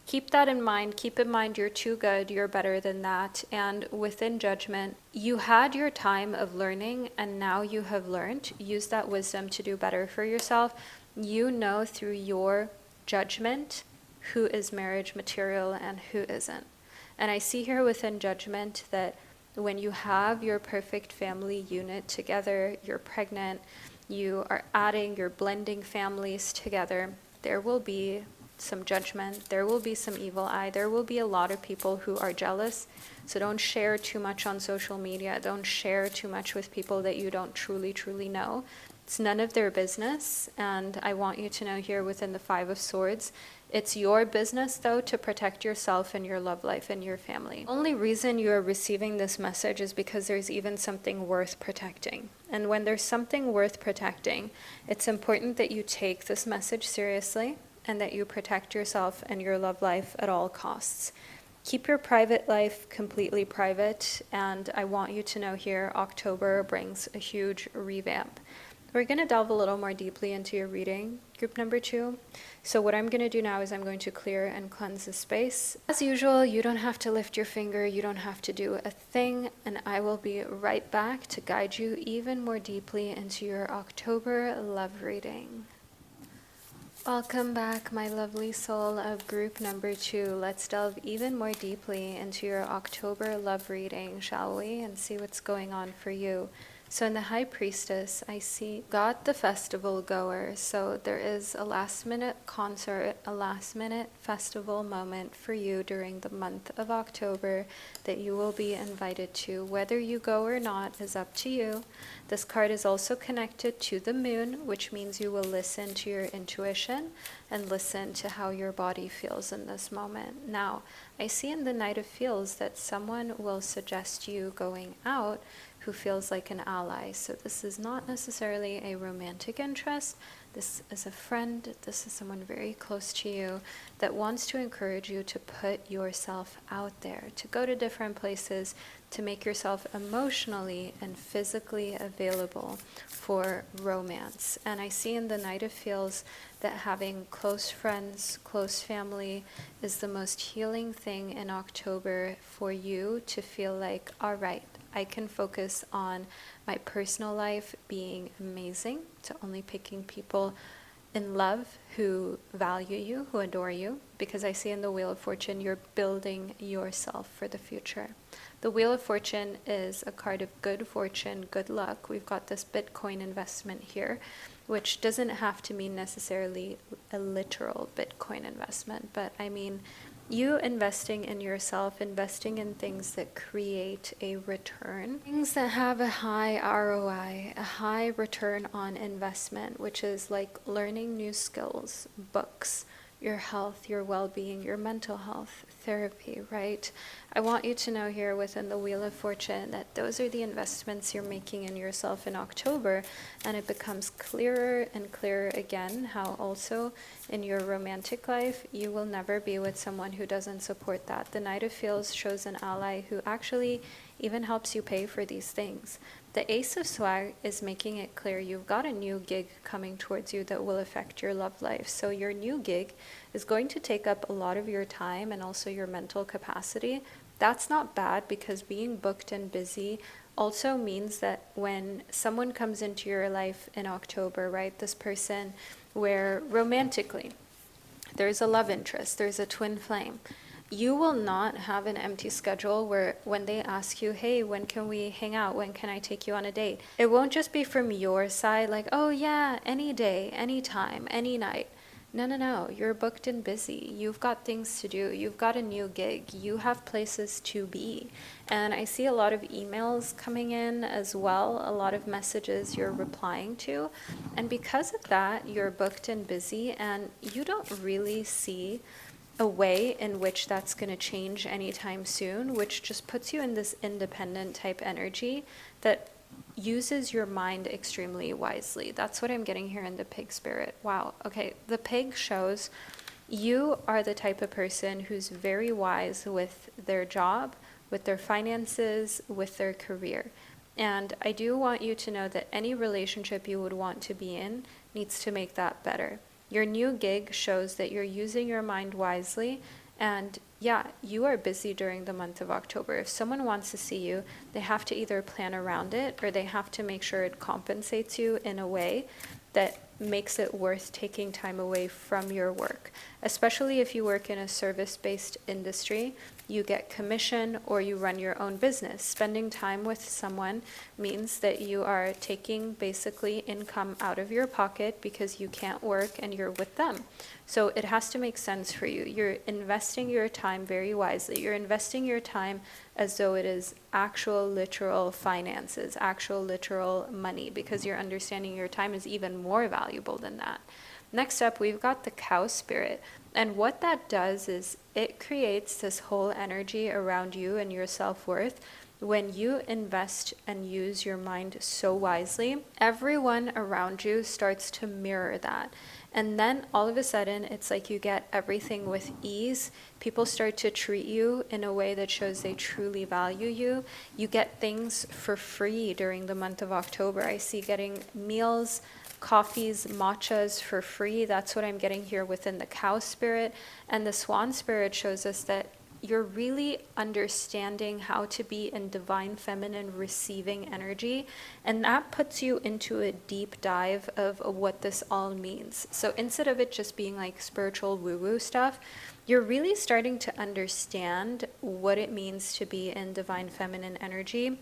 Keep that in mind. Keep in mind you're too good, you're better than that. And within judgment, you had your time of learning, and now you have learned. Use that wisdom to do better for yourself. You know through your judgment who is marriage material and who isn't. And I see here within judgment that when you have your perfect family unit together, you're pregnant, you are adding, you're blending families together, there will be some judgment, there will be some evil eye, there will be a lot of people who are jealous. So don't share too much on social media, don't share too much with people that you don't truly know. It's none of their business. And I want you to know here within the Five of Swords, it's your business, though, to protect yourself and your love life and your family. Only reason you are receiving this message is because there's even something worth protecting. And when there's something worth protecting, it's important that you take this message seriously and that you protect yourself and your love life at all costs. Keep your private life completely private. And I want you to know here, October brings a huge revamp. We're going to delve a little more deeply into your reading, group number 2. So what I'm going to do now is I'm going to clear and cleanse the space. As usual, you don't have to lift your finger, you don't have to do a thing, and I will be right back to guide you even more deeply into your October love reading. Welcome back, my lovely soul of group number 2. Let's delve even more deeply into your October love reading, shall we? And see what's going on for you. So in the High Priestess, I see got the festival goer. So there is a last minute concert, a last minute festival moment for you during the month of October that you will be invited to. Whether you go or not is up to you. This card is also connected to the moon, which means you will listen to your intuition and listen to how your body feels in this moment. Now, I see in the Knight of Feels that someone will suggest you going out who feels like an ally. So this is not necessarily a romantic interest. This is a friend, this is someone very close to you that wants to encourage you to put yourself out there, to go to different places, to make yourself emotionally and physically available for romance. And I see in the Knight of Feels that having close friends, close family is the most healing thing in October for you to feel like, all right, I can focus on my personal life being amazing, to only picking people in love who value you, who adore you, because I see in the Wheel of Fortune you're building yourself for the future. The Wheel of Fortune is a card of good fortune, good luck. We've got this Bitcoin investment here, which doesn't have to mean necessarily a literal Bitcoin investment, but I mean you investing in yourself, investing in things that create a return, things that have a high ROI, a high return on investment, which is like learning new skills, books, your health, your well-being, your mental health, therapy, right? I want you to know here within the Wheel of Fortune that those are the investments you're making in yourself in October, and it becomes clearer and clearer again how also in your romantic life you will never be with someone who doesn't support that. The Knight of Feels shows an ally who actually even helps you pay for these things. The Ace of Swag is making it clear you've got a new gig coming towards you that will affect your love life. So your new gig is going to take up a lot of your time and also your mental capacity. That's not bad, because being booked and busy also means that when someone comes into your life in October, right, this person where romantically there's a love interest, there's a twin flame, you will not have an empty schedule where when they ask you, hey, when can we hang out? When can I take you on a date? It won't just be from your side, like, oh yeah, any day, any time, any night. No. You're booked and busy. You've got things to do. You've got a new gig. You have places to be. And I see a lot of emails coming in as well, a lot of messages you're replying to. And because of that, you're booked and busy, and you don't really see a way in which that's going to change anytime soon, which just puts you in this independent type energy that uses your mind extremely wisely. That's what I'm getting here in the pig spirit. Wow. Okay. The pig shows you are the type of person who's very wise with their job, with their finances, with their career. And I do want you to know that any relationship you would want to be in needs to make that better. Your new gig shows that you're using your mind wisely, and yeah, you are busy during the month of October. If someone wants to see you, they have to either plan around it or they have to make sure it compensates you in a way that makes it worth taking time away from your work. Especially if you work in a service-based industry, you get commission or you run your own business. Spending time with someone means that you are taking basically income out of your pocket because you can't work and you're with them. So it has to make sense for you. You're investing your time very wisely. You're investing your time as though it is actual literal finances, actual literal money, because you're understanding your time is even more valuable than that. Next up, we've got the cow spirit. And what that does is it creates this whole energy around you and your self-worth. When you invest and use your mind so wisely, everyone around you starts to mirror that. And then all of a sudden, it's like you get everything with ease. People start to treat you in a way that shows they truly value you. You get things for free during the month of October. I see getting meals, coffees, matchas for free. That's what I'm getting here within the cow spirit. And the swan spirit shows us that you're really understanding how to be in divine feminine receiving energy, and that puts you into a deep dive of what this all means. So instead of it just being like spiritual woo-woo stuff, you're really starting to understand what it means to be in divine feminine energy.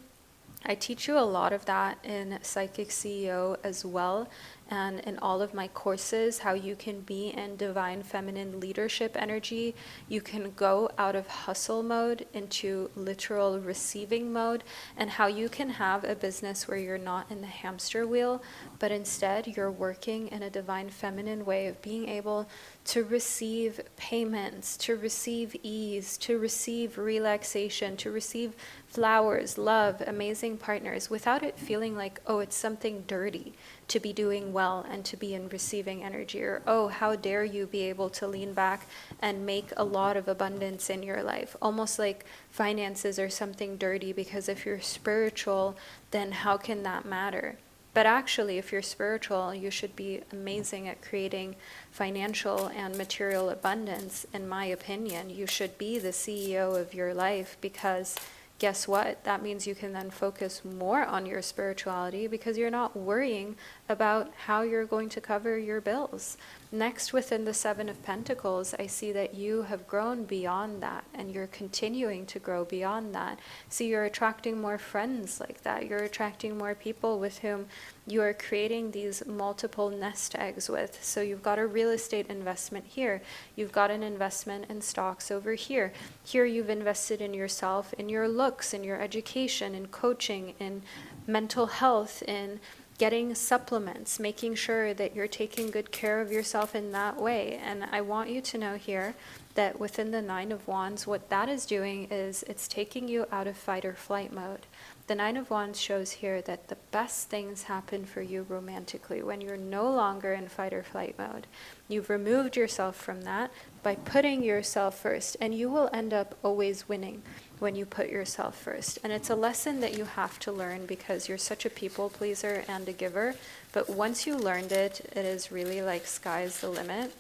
I teach you a lot of that in Psychic CEO as well, and in all of my courses, how you can be in divine feminine leadership energy. You can go out of hustle mode into literal receiving mode, and how you can have a business where you're not in the hamster wheel, but instead you're working in a divine feminine way of being able to receive payments, to receive ease, to receive relaxation, to receive flowers, love, amazing partners, without it feeling like, oh, it's something dirty to be doing well and to be in receiving energy, or oh, how dare you be able to lean back and make a lot of abundance in your life. Almost like finances are something dirty, because if you're spiritual, then how can that matter? But actually, if you're spiritual, you should be amazing at creating financial and material abundance, in my opinion. You should be the CEO of your life, because guess what? That means you can then focus more on your spirituality, because you're not worrying about how you're going to cover your bills. Next, within the Seven of Pentacles, I see that you have grown beyond that, and you're continuing to grow beyond that. See, you're attracting more friends like that. You're attracting more people with whom you are creating these multiple nest eggs with. So you've got a real estate investment here. You've got an investment in stocks over here. Here you've invested in yourself, in your looks, in your education, in coaching, in mental health, in getting supplements, making sure that you're taking good care of yourself in that way. And I want you to know here that within the Nine of Wands, what that is doing is it's taking you out of fight or flight mode. The Nine of Wands shows here that the best things happen for you romantically when you're no longer in fight or flight mode. You've removed yourself from that by putting yourself first, and you will end up always winning when you put yourself first. And it's a lesson that you have to learn, because you're such a people pleaser and a giver. But once you learned it, it is really like sky's the limit.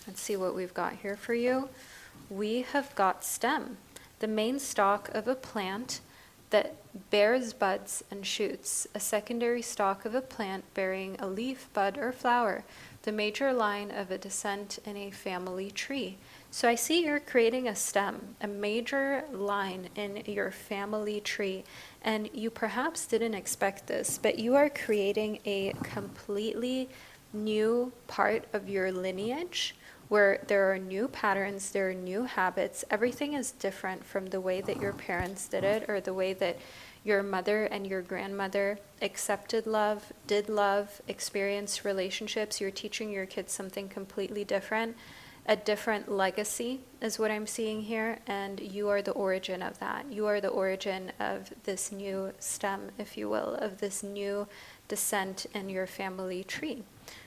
Let's see what we've got here for you. We have got stem, the main stalk of a plant that bears buds and shoots, a secondary stalk of a plant bearing a leaf, bud, or flower, the major line of a descent in a family tree. So I see you're creating a stem, a major line in your family tree, and you perhaps didn't expect this, but you are creating a completely new part of your lineage, where there are new patterns, there are new habits. Everything is different from the way that your parents did it, or the way that your mother and your grandmother accepted love, did love, experienced relationships. You're teaching your kids something completely different. A different legacy is what I'm seeing here, and you are the origin of that. You are the origin of this new stem, if you will, of this new descent in your family tree.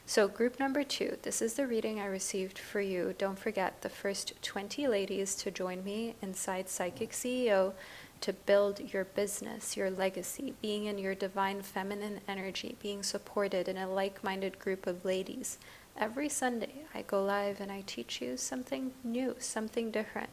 So group number 2, this is the reading I received for you. Don't forget the first 20 ladies to join me inside Psychic CEO to build your business, your legacy, being in your divine feminine energy, being supported in a like-minded group of ladies. Every Sunday I go live and I teach you something new, something different.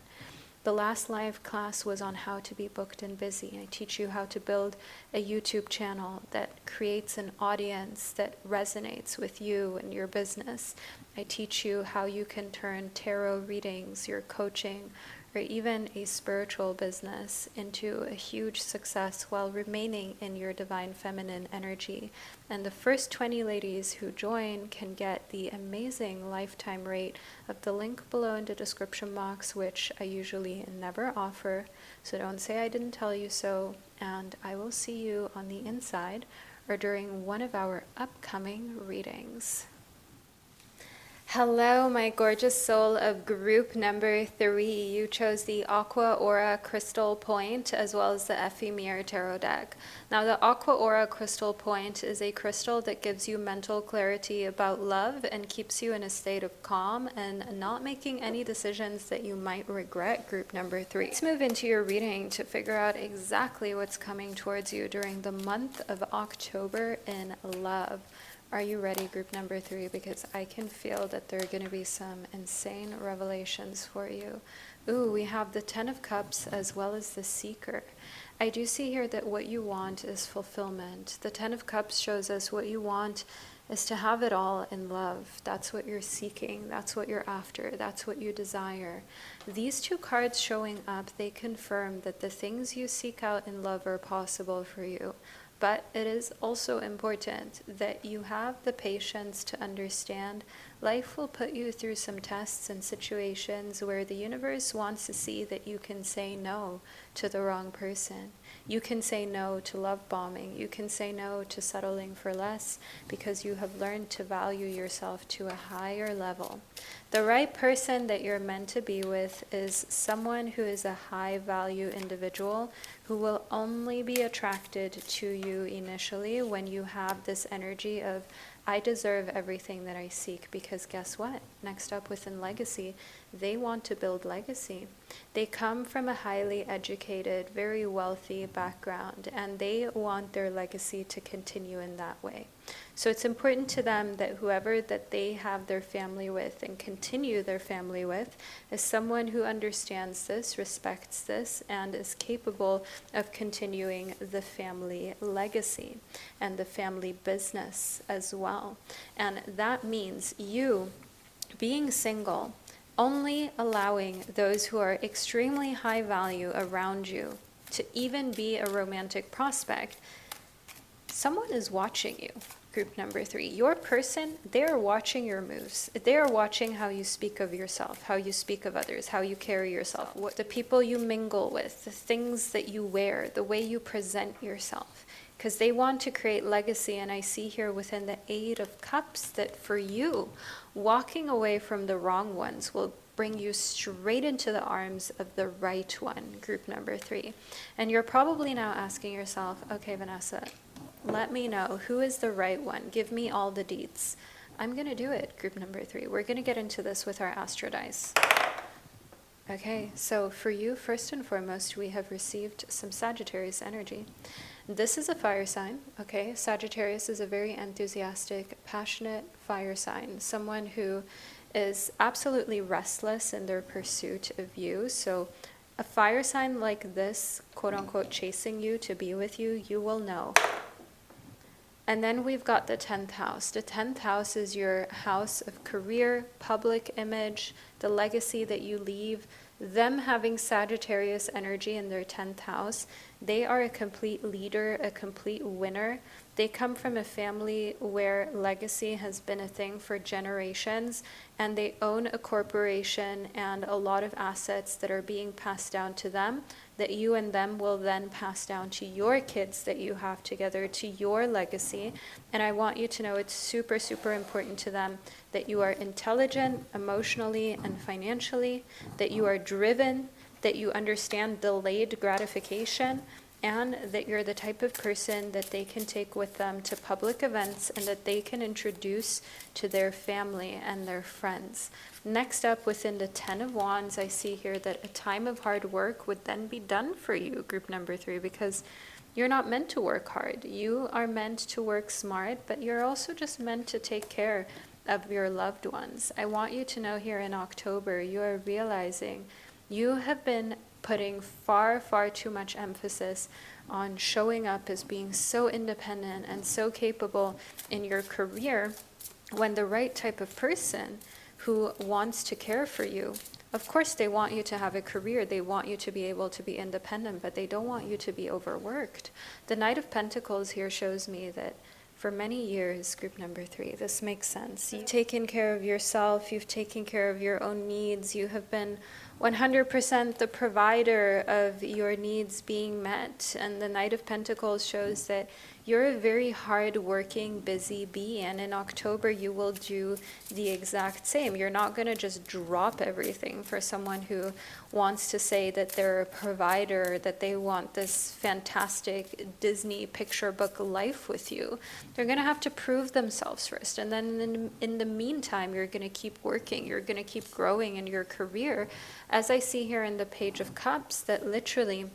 The last live class was on how to be booked and busy. I teach you how to build a YouTube channel that creates an audience that resonates with you and your business. I teach you how you can turn tarot readings, your coaching, or even a spiritual business into a huge success while remaining in your divine feminine energy. And the first 20 ladies who join can get the amazing lifetime rate of the link below in the description box, which I usually never offer. So don't say I didn't tell you so. And I will see you on the inside or during one of our upcoming readings. Hello, my gorgeous soul of group number 3. You chose the Aqua Aura Crystal Point as well as the Ephemera Tarot deck. Now, the Aqua Aura Crystal Point is a crystal that gives you mental clarity about love and keeps you in a state of calm and not making any decisions that you might regret, group number 3. Let's move into your reading to figure out exactly what's coming towards you during the month of October in love. Are you ready, group number 3? Because I can feel that there are going to be some insane revelations for you. Ooh, we have the Ten of Cups as well as the Seeker. I do see here that what you want is fulfillment. The Ten of Cups shows us what you want is to have it all in love. That's what you're seeking. That's what you're after. That's what you desire. These two cards showing up, they confirm that the things you seek out in love are possible for you. But it is also important that you have the patience to understand life will put you through some tests and situations where the universe wants to see that you can say no to the wrong person. You can say no to love bombing. You can say no to settling for less because you have learned to value yourself to a higher level. The right person that you're meant to be with is someone who is a high value individual who will only be attracted to you initially when you have this energy of I deserve everything that I seek, because guess what? Next up within legacy, they want to build legacy. They come from a highly educated, very wealthy background, and they want their legacy to continue in that way. So it's important to them that whoever that they have their family with and continue their family with is someone who understands this, respects this, and is capable of continuing the family legacy and the family business as well. And that means you being single, only allowing those who are extremely high value around you to even be a romantic prospect. Someone is watching you. Group number 3, your person, they're watching your moves. They're watching how you speak of yourself, how you speak of others, how you carry yourself, what the people you mingle with, the things that you wear, the way you present yourself, because they want to create legacy. And I see here within the 8 of Cups that for you, walking away from the wrong ones will bring you straight into the arms of the right one, group number 3. And you're probably now asking yourself, okay, Vanessa, let me know, who is the right one? Give me all the deets. I'm going to do it, group number 3. We're going to get into this with our astro dice. Okay, so for you, first and foremost, we have received some Sagittarius energy. This is a fire sign, okay? Sagittarius is a very enthusiastic, passionate fire sign, someone who is absolutely restless in their pursuit of you. So a fire sign like this, quote unquote, chasing you to be with you, you will know. And then we've got the 10th house. The 10th house is your house of career, public image, the legacy that you leave. Them having Sagittarius energy in their 10th house, they are a complete leader, a complete winner. They come from a family where legacy has been a thing for generations, and they own a corporation and a lot of assets that are being passed down to them, that you and them will then pass down to your kids that you have together, to your legacy. And I want you to know it's super, super important to them that you are intelligent emotionally and financially, that you are driven, that you understand delayed gratification, and that you're the type of person that they can take with them to public events and that they can introduce to their family and their friends. Next up, within the 10 of Wands, I see here that a time of hard work would then be done for you, group number 3, because you're not meant to work hard. You are meant to work smart, but you're also just meant to take care of your loved ones. I want you to know here in October, you are realizing you have been putting far, far too much emphasis on showing up as being so independent and so capable in your career, when the right type of person who wants to care for you, of course they want you to have a career, they want you to be able to be independent, but they don't want you to be overworked. The Knight of Pentacles here shows me that for many years, group number 3, this makes sense. You've taken care of yourself, you've taken care of your own needs, you have been 100% the provider of your needs being met. And the Knight of Pentacles shows that you're a very hard-working, busy bee, and in October you will do the exact same. You're not going to just drop everything for someone who wants to say that they're a provider, that they want this fantastic Disney picture book life with you. They're going to have to prove themselves first, and then in the meantime, you're going to keep working, you're going to keep growing in your career. As I see here in the Page of Cups, that literally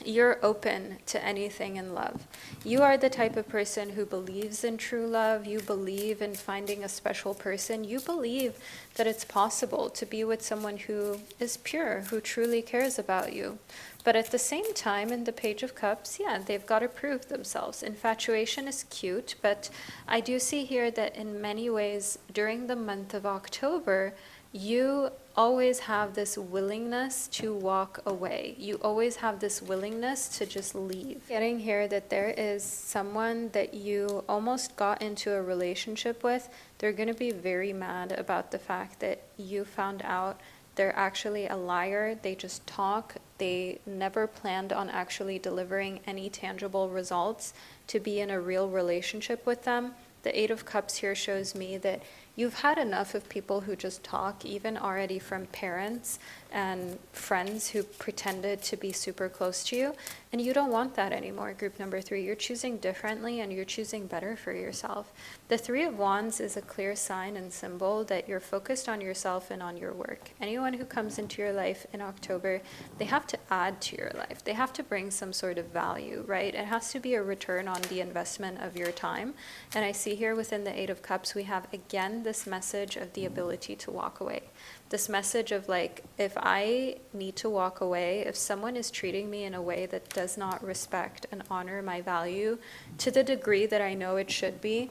you're open to anything in love. You are the type of person who believes in true love. You believe in finding a special person. You believe that it's possible to be with someone who is pure, who truly cares about you. But at the same time, in the Page of Cups, yeah, they've got to prove themselves. Infatuation is cute, but I do see here that in many ways, during the month of October, you always have this willingness to walk away. You always have this willingness to just leave. Getting here that there is someone that you almost got into a relationship with. They're going to be very mad about the fact that you found out they're actually a liar. They just talk. They never planned on actually delivering any tangible results to be in a real relationship with them. The 8 of Cups here shows me that you've had enough of people who just talk, even already from parents and friends who pretended to be super close to you. And you don't want that anymore, group number 3. You're choosing differently and you're choosing better for yourself. The 3 of Wands is a clear sign and symbol that you're focused on yourself and on your work. Anyone who comes into your life in October, they have to add to your life. They have to bring some sort of value, right? It has to be a return on the investment of your time. And I see here within the 8 of Cups, we have again this message of the ability to walk away. This message of like, if I need to walk away, if someone is treating me in a way that does not respect and honor my value to the degree that I know it should be,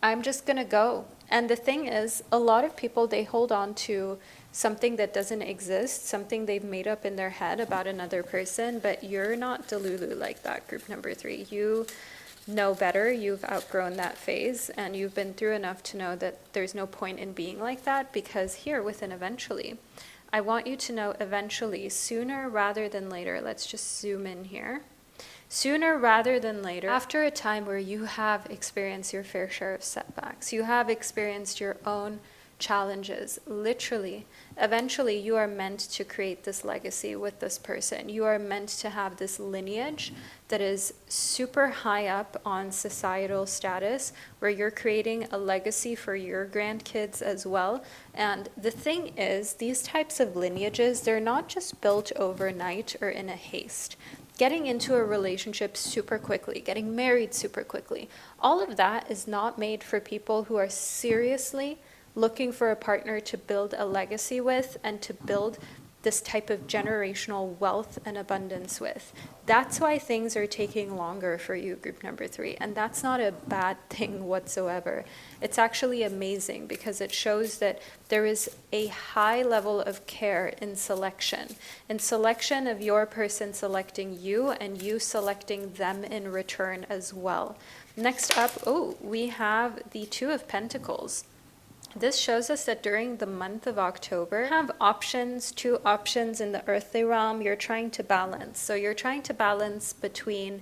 I'm just gonna go. And the thing is, a lot of people, they hold on to something that doesn't exist, something they've made up in their head about another person, but you're not delulu like that, group number 3. You know better, you've outgrown that phase, and you've been through enough to know that there's no point in being like that, because here within eventually, I want you to know eventually, sooner rather than later, let's just zoom in here. Sooner rather than later, after a time where you have experienced your fair share of setbacks, you have experienced your own challenges, literally, eventually you are meant to create this legacy with this person. You are meant to have this lineage that is super high up on societal status, where you're creating a legacy for your grandkids as well. And the thing is, these types of lineages, they're not just built overnight or in a haste. Getting into a relationship super quickly, getting married super quickly, all of that is not made for people who are seriously looking for a partner to build a legacy with and to build this type of generational wealth and abundance with. That's why things are taking longer for you, group number 3. And that's not a bad thing whatsoever. It's actually amazing, because it shows that there is a high level of care in selection of your person selecting you and you selecting them in return as well. Next up, we have the 2 of Pentacles. This shows us that during the month of October, you have options, 2 options in the earthly realm you're trying to balance. So you're trying to balance between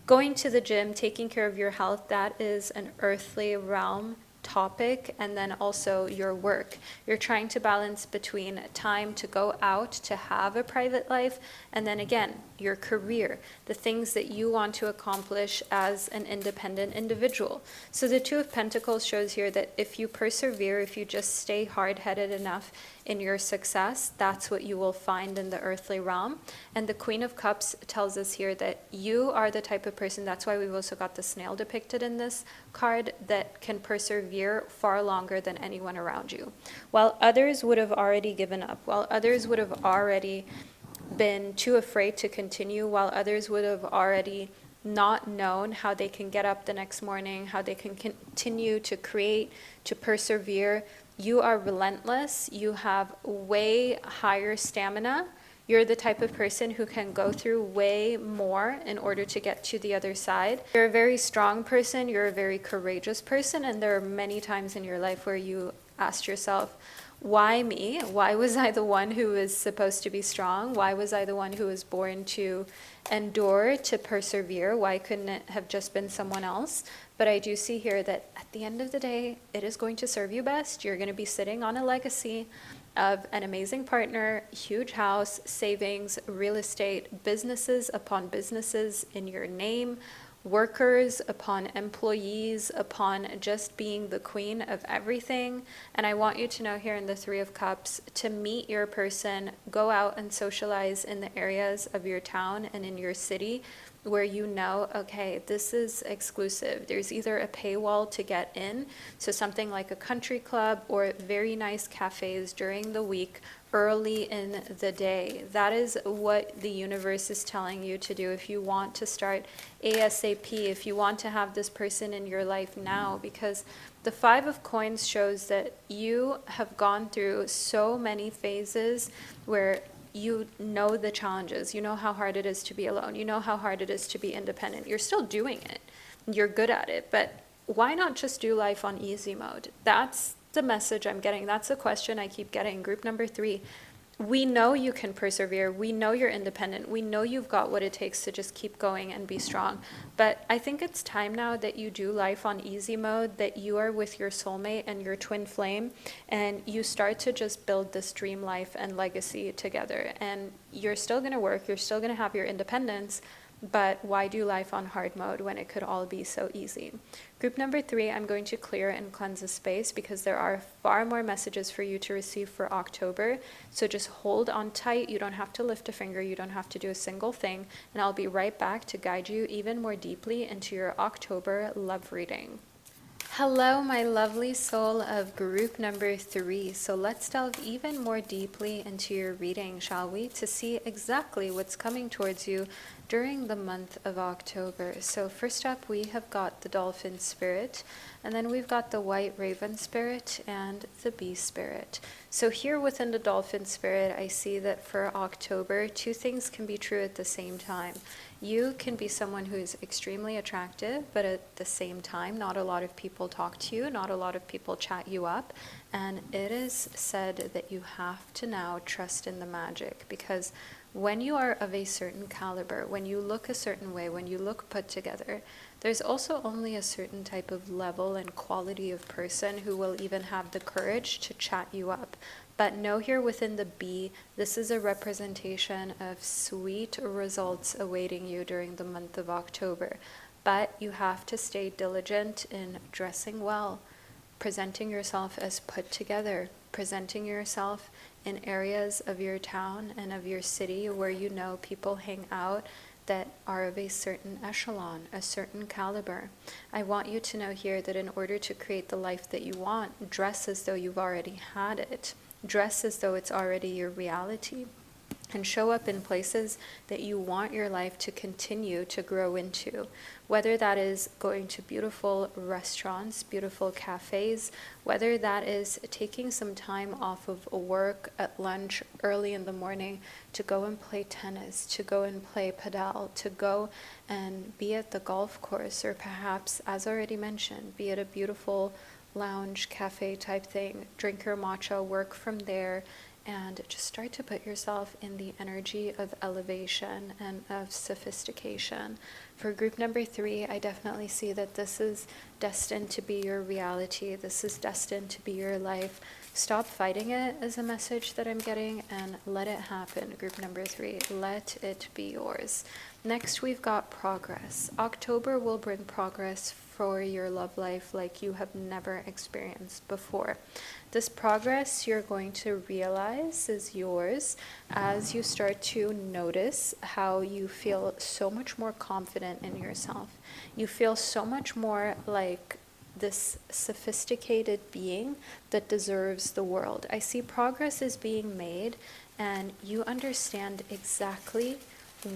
going to the gym, taking care of your health, that is an earthly realm topic, and then also your work. You're trying to balance between time to go out to have a private life, and then again, your career, the things that you want to accomplish as an independent individual. So the 2 of Pentacles shows here that if you persevere, if you just stay hard-headed enough in your success, that's what you will find in the earthly realm. And the Queen of Cups tells us here that you are the type of person, that's why we've also got the snail depicted in this card, that can persevere far longer than anyone around you. While others would have already given up, while others would have already been too afraid to continue, while others would have already not known how they can get up the next morning, how they can continue to create, to persevere, you are relentless. You have way higher stamina. You're the type of person who can go through way more in order to get to the other side. You're a very strong person. You're a very courageous person. And there are many times in your life where you asked yourself, why me? Why was I the one who was supposed to be strong? Why was I the one who was born to endure, to persevere? Why couldn't it have just been someone else? But I do see here that at the end of the day, it is going to serve you best. You're going to be sitting on a legacy of an amazing partner, huge house, savings, real estate, businesses upon businesses in your name, workers upon employees, upon just being the queen of everything. And I want you to know here in the 3 of Cups, to meet your person, go out and socialize in the areas of your town and in your city where you know, okay, this is exclusive. There's either a paywall to get in, so something like a country club or very nice cafes during the week, early in the day. That is what the universe is telling you to do if you want to start ASAP, if you want to have this person in your life now, because the 5 of Coins shows that you have gone through so many phases where you know the challenges, you know how hard it is to be alone, you know how hard it is to be independent. You're still doing it, you're good at it, but why not just do life on easy mode? That's the message I'm getting. That's the question I keep getting. Group number 3, we know you can persevere. We know you're independent. We know you've got what it takes to just keep going and be strong. But I think it's time now that you do life on easy mode, that you are with your soulmate and your twin flame, and you start to just build this dream life and legacy together. And you're still going to work. You're still going to have your independence. But why do life on hard mode when it could all be so easy? Group number 3, I'm going to clear and cleanse the space because there are far more messages for you to receive for October. So just hold on tight. You don't have to lift a finger. You don't have to do a single thing. And I'll be right back to guide you even more deeply into your October love reading. Hello, my lovely soul of group number 3. So let's delve even more deeply into your reading, shall we? To see exactly what's coming towards you during the month of October. So first up, we have got the dolphin spirit, and then we've got the white raven spirit and the bee spirit. So here within the dolphin spirit, I see that for October, two things can be true at the same time. You can be someone who is extremely attractive, but at the same time, not a lot of people talk to you, not a lot of people chat you up. And it is said that you have to now trust in the magic, because when you are of a certain caliber, when you look a certain way, when you look put together, there's also only a certain type of level and quality of person who will even have the courage to chat you up. But know here within the bee, this is a representation of sweet results awaiting you during the month of October. But you have to stay diligent in dressing well, presenting yourself as put together, presenting yourself in areas of your town and of your city where you know people hang out that are of a certain echelon, a certain caliber. I want you to know here that in order to create the life that you want, dress as though you've already had it. Dress as though it's already your reality, and show up in places that you want your life to continue to grow into. Whether that is going to beautiful restaurants, beautiful cafes, whether that is taking some time off of work at lunch early in the morning to go and play tennis, to go and play padel, to go and be at the golf course, or perhaps, as already mentioned, be at a beautiful lounge cafe type thing, drink your matcha, work from there, and just start to put yourself in the energy of elevation and of sophistication. For group number 3, I definitely see that this is destined to be your reality. This is destined to be your life. Stop fighting it as a message that I'm getting and let it happen. Group number 3, let it be yours. Next, we've got progress. October will bring progress for your love life like you have never experienced before. This progress you're going to realize is yours as you start to notice how you feel so much more confident in yourself. You feel so much more like this sophisticated being that deserves the world. I see progress is being made, and you understand exactly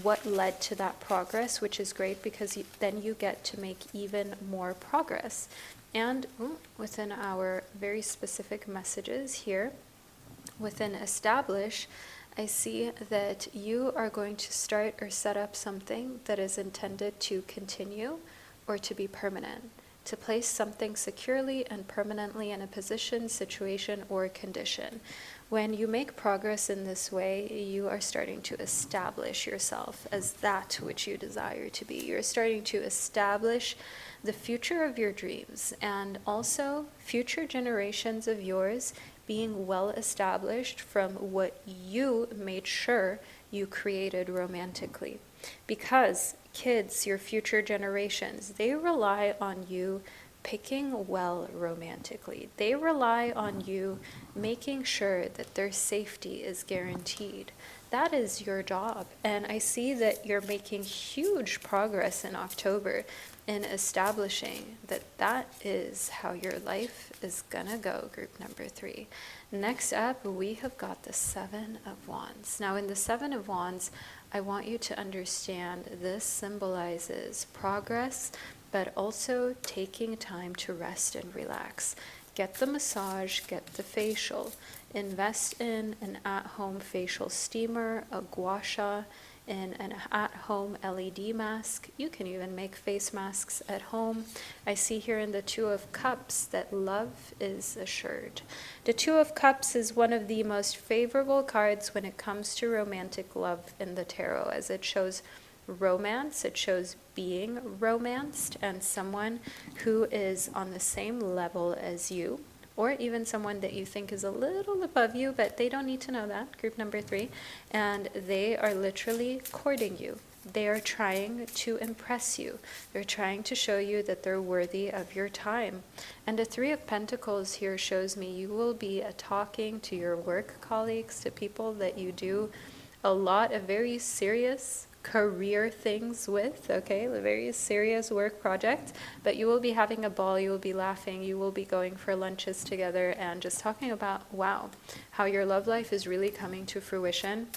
what led to that progress, which is great because then you get to make even more progress. And within our very specific messages here, within establish, I see that you are going to start or set up something that is intended to continue or to be permanent, to place something securely and permanently in a position, situation, or condition. When you make progress in this way, you are starting to establish yourself as that which you desire to be. You're starting to establish the future of your dreams, and also future generations of yours being well established from what you made sure you created romantically. Because kids, your future generations, they rely on you picking well romantically. They rely on you making sure that their safety is guaranteed. That is your job. And I see that you're making huge progress in October in establishing that that is how your life is gonna go, group number 3. Next up, we have got the 7 of Wands. Now in the 7 of Wands, I want you to understand this symbolizes progress, but also taking time to rest and relax. Get the massage, get the facial. Invest in an at-home facial steamer, a gua sha, in an at-home LED mask. You can even make face masks at home. I see here in the 2 of Cups that love is assured. The 2 of Cups is one of the most favorable cards when it comes to romantic love in the tarot, as it shows romance, it shows being romanced, and someone who is on the same level as you, or even someone that you think is a little above you, but they don't need to know that, group number 3, and they are literally courting you. They are trying to impress you. They're trying to show you that they're worthy of your time. And the Three of Pentacles here shows me you will be talking to your work colleagues, to people that you do a lot of very serious career things with, okay, a very serious work project, but you will be having a ball, you will be laughing, you will be going for lunches together and just talking about, wow, how your love life is really coming to fruition,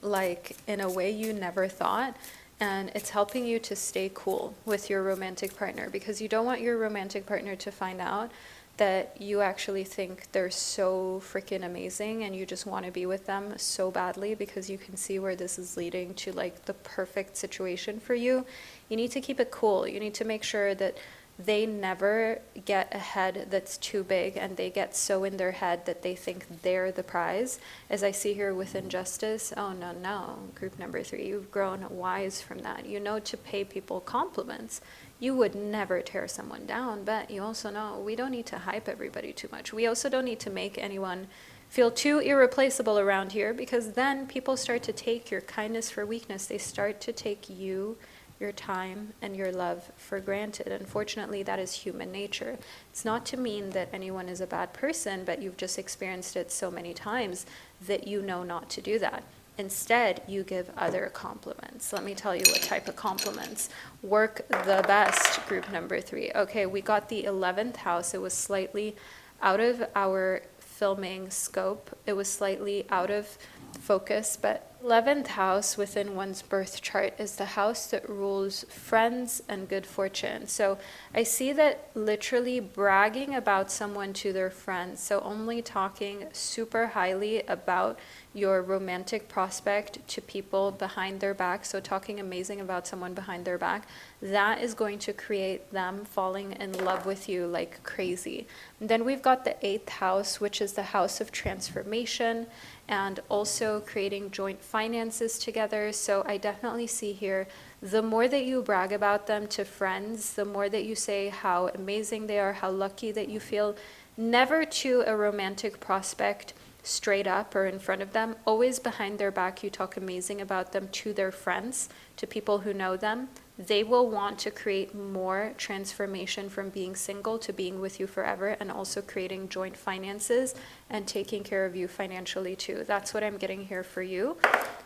like in a way you never thought. And it's helping you to stay cool with your romantic partner, because you don't want your romantic partner to find out that you actually think they're so freaking amazing and you just want to be with them so badly, because you can see where this is leading to like the perfect situation for you. You need to keep it cool. You need to make sure that they never get a head that's too big and they get so in their head that they think they're the prize. As I see here with injustice, oh no, group number 3, you've grown wise from that. You know to pay people compliments. You would never tear someone down, but you also know we don't need to hype everybody too much. We also don't need to make anyone feel too irreplaceable around here, because then people start to take your kindness for weakness. They start to take you, your time, and your love for granted. Unfortunately, that is human nature. It's not to mean that anyone is a bad person, but you've just experienced it so many times that you know not to do that. Instead, you give other compliments. Let me tell you what type of compliments work the best, group number 3. Okay, we got the 11th house. It was slightly out of our filming scope. It was slightly out of focus, but 11th house within one's birth chart is the house that rules friends and good fortune. So I see that literally bragging about someone to their friends, so only talking super highly about your romantic prospect to people behind their back, so talking amazing about someone behind their back, that is going to create them falling in love with you like crazy. And then we've got the 8th house, which is the house of transformation and also creating joint finances together. So I definitely see here, the more that you brag about them to friends, the more that you say how amazing they are, how lucky that you feel, never to a romantic prospect straight up or in front of them, always behind their back you talk amazing about them to their friends, to people who know them. They will want to create more transformation from being single to being with you forever, and also creating joint finances and taking care of you financially too. That's what I'm getting here for you.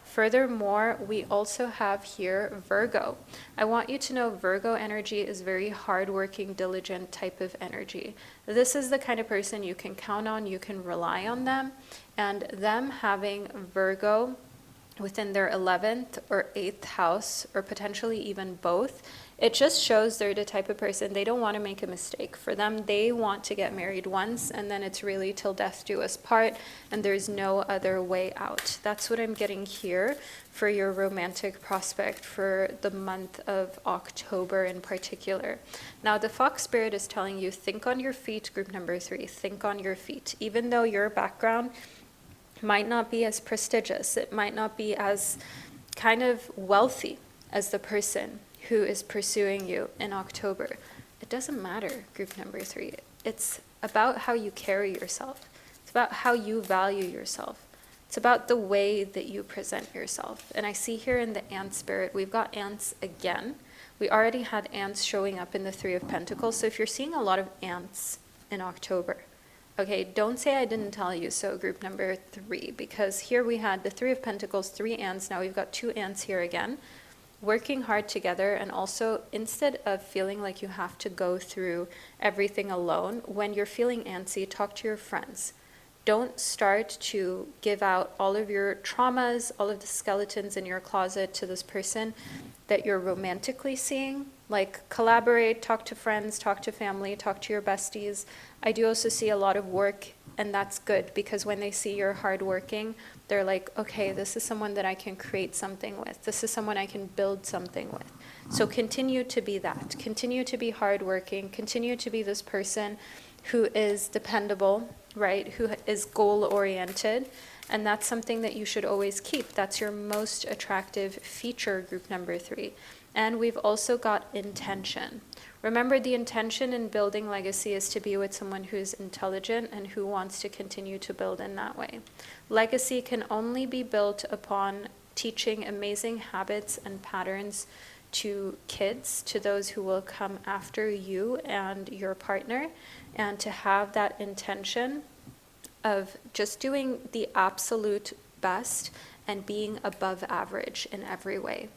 Furthermore, we also have here Virgo. I want you to know Virgo energy is very hardworking, diligent type of energy. This is the kind of person you can count on, you can rely on them, and them having Virgo within their 11th or 8th house, or potentially even both, it just shows they're the type of person, they don't want to make a mistake. For them, they want to get married once, and then it's really till death do us part, and there's no other way out. That's what I'm getting here for your romantic prospect for the month of October in particular. Now, the Fox Spirit is telling you, think on your feet, group number 3, think on your feet. Even though your background might not be as prestigious, it might not be as kind of wealthy as the person who is pursuing you in October. It doesn't matter, group number 3. It's about how you carry yourself. It's about how you value yourself. It's about the way that you present yourself. And I see here in the ant spirit, we've got ants again. We already had ants showing up in the 3 of Pentacles. So if you're seeing a lot of ants in October, okay, don't say I didn't tell you so, group number 3, because here we had the 3 of Pentacles, 3 ants. Now we've got 2 ants here again, working hard together. And also, instead of feeling like you have to go through everything alone, when you're feeling antsy, talk to your friends. Don't start to give out all of your traumas, all of the skeletons in your closet to this person that you're romantically seeing. Like, collaborate, talk to friends, talk to family, talk to your besties. I do also see a lot of work, and that's good, because when they see you're hardworking, they're like, okay, this is someone that I can create something with. This is someone I can build something with. So continue to be that. Continue to be hardworking. Continue to be this person who is dependable, right? Who is goal-oriented. And that's something that you should always keep. That's your most attractive feature, group number 3. And we've also got intention. Remember, the intention in building legacy is to be with someone who's intelligent and who wants to continue to build in that way. Legacy can only be built upon teaching amazing habits and patterns to kids, to those who will come after you and your partner, and to have that intention of just doing the absolute best and being above average in every way.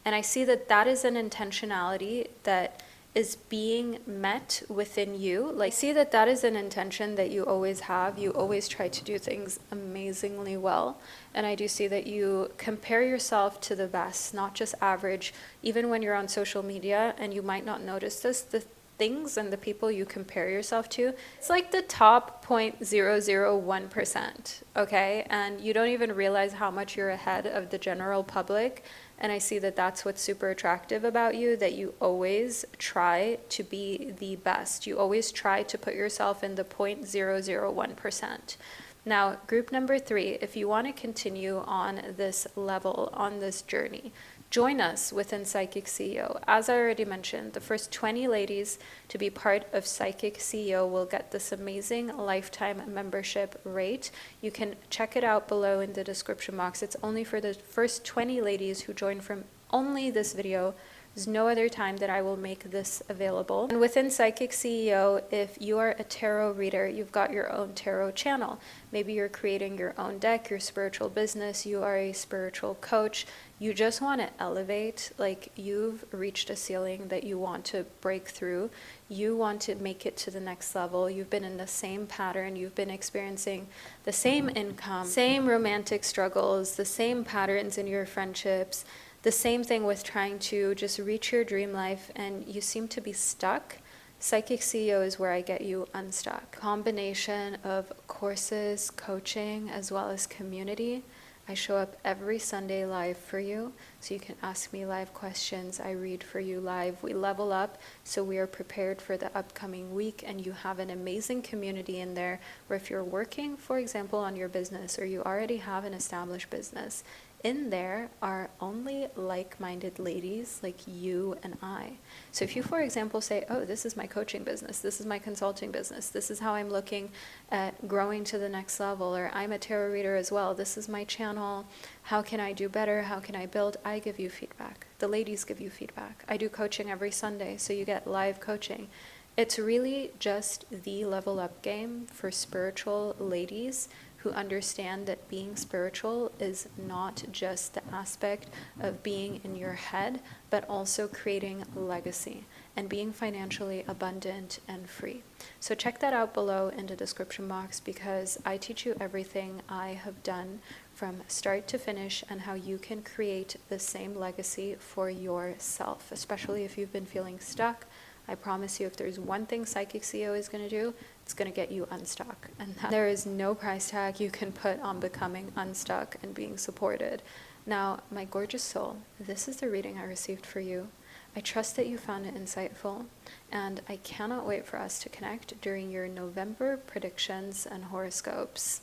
And I see that that is an intentionality that is being met within you. Like, see that that is an intention that you always have. You always try to do things amazingly well. And I do see that you compare yourself to the best, not just average. Even when you're on social media, and you might not notice this, the things and the people you compare yourself to, it's like the top 0.001%, okay? And you don't even realize how much you're ahead of the general public. And I see that that's what's super attractive about you, that you always try to be the best. You always try to put yourself in the 0.001%. Now, group number 3, if you want to continue on this level, on this journey, join us within Psychic CEO. As I already mentioned, the first 20 ladies to be part of Psychic CEO will get this amazing lifetime membership rate. You can check it out below in the description box. It's only for the first 20 ladies who join from only this video. There's no other time that I will make this available. And within Psychic CEO, if you are a tarot reader, you've got your own tarot channel. Maybe you're creating your own deck, your spiritual business, you are a spiritual coach, you just want to elevate, like you've reached a ceiling that you want to break through, you want to make it to the next level, you've been in the same pattern, you've been experiencing the same income, same romantic struggles, the same patterns in your friendships, the same thing with trying to just reach your dream life, and you seem to be stuck. Psychic CEO is where I get you unstuck. Combination of courses, coaching, as well as community. I show up every Sunday live for you, so you can ask me live questions. I read for you live. We level up, so we are prepared for the upcoming week, and you have an amazing community in there where if you're working, for example, on your business, or you already have an established business, in there are only like-minded ladies like you and I. So if you, for example, say, oh, this is my coaching business, this is my consulting business, this is how I'm looking at growing to the next level, or I'm a tarot reader as well, this is my channel, how can I do better, how can I build? I give you feedback. The ladies give you feedback. I do coaching every Sunday, so you get live coaching. It's really just the level up game for spiritual ladies who understand that being spiritual is not just the aspect of being in your head, but also creating legacy and being financially abundant and free. So check that out below in the description box, because I teach you everything I have done from start to finish and how you can create the same legacy for yourself, especially if you've been feeling stuck. I promise you, if there's one thing Psychic CEO is going to do, it's going to get you unstuck. And there is no price tag you can put on becoming unstuck and being supported. Now, my gorgeous soul, this is the reading I received for you. I trust that you found it insightful, and I cannot wait for us to connect during your November predictions and horoscopes.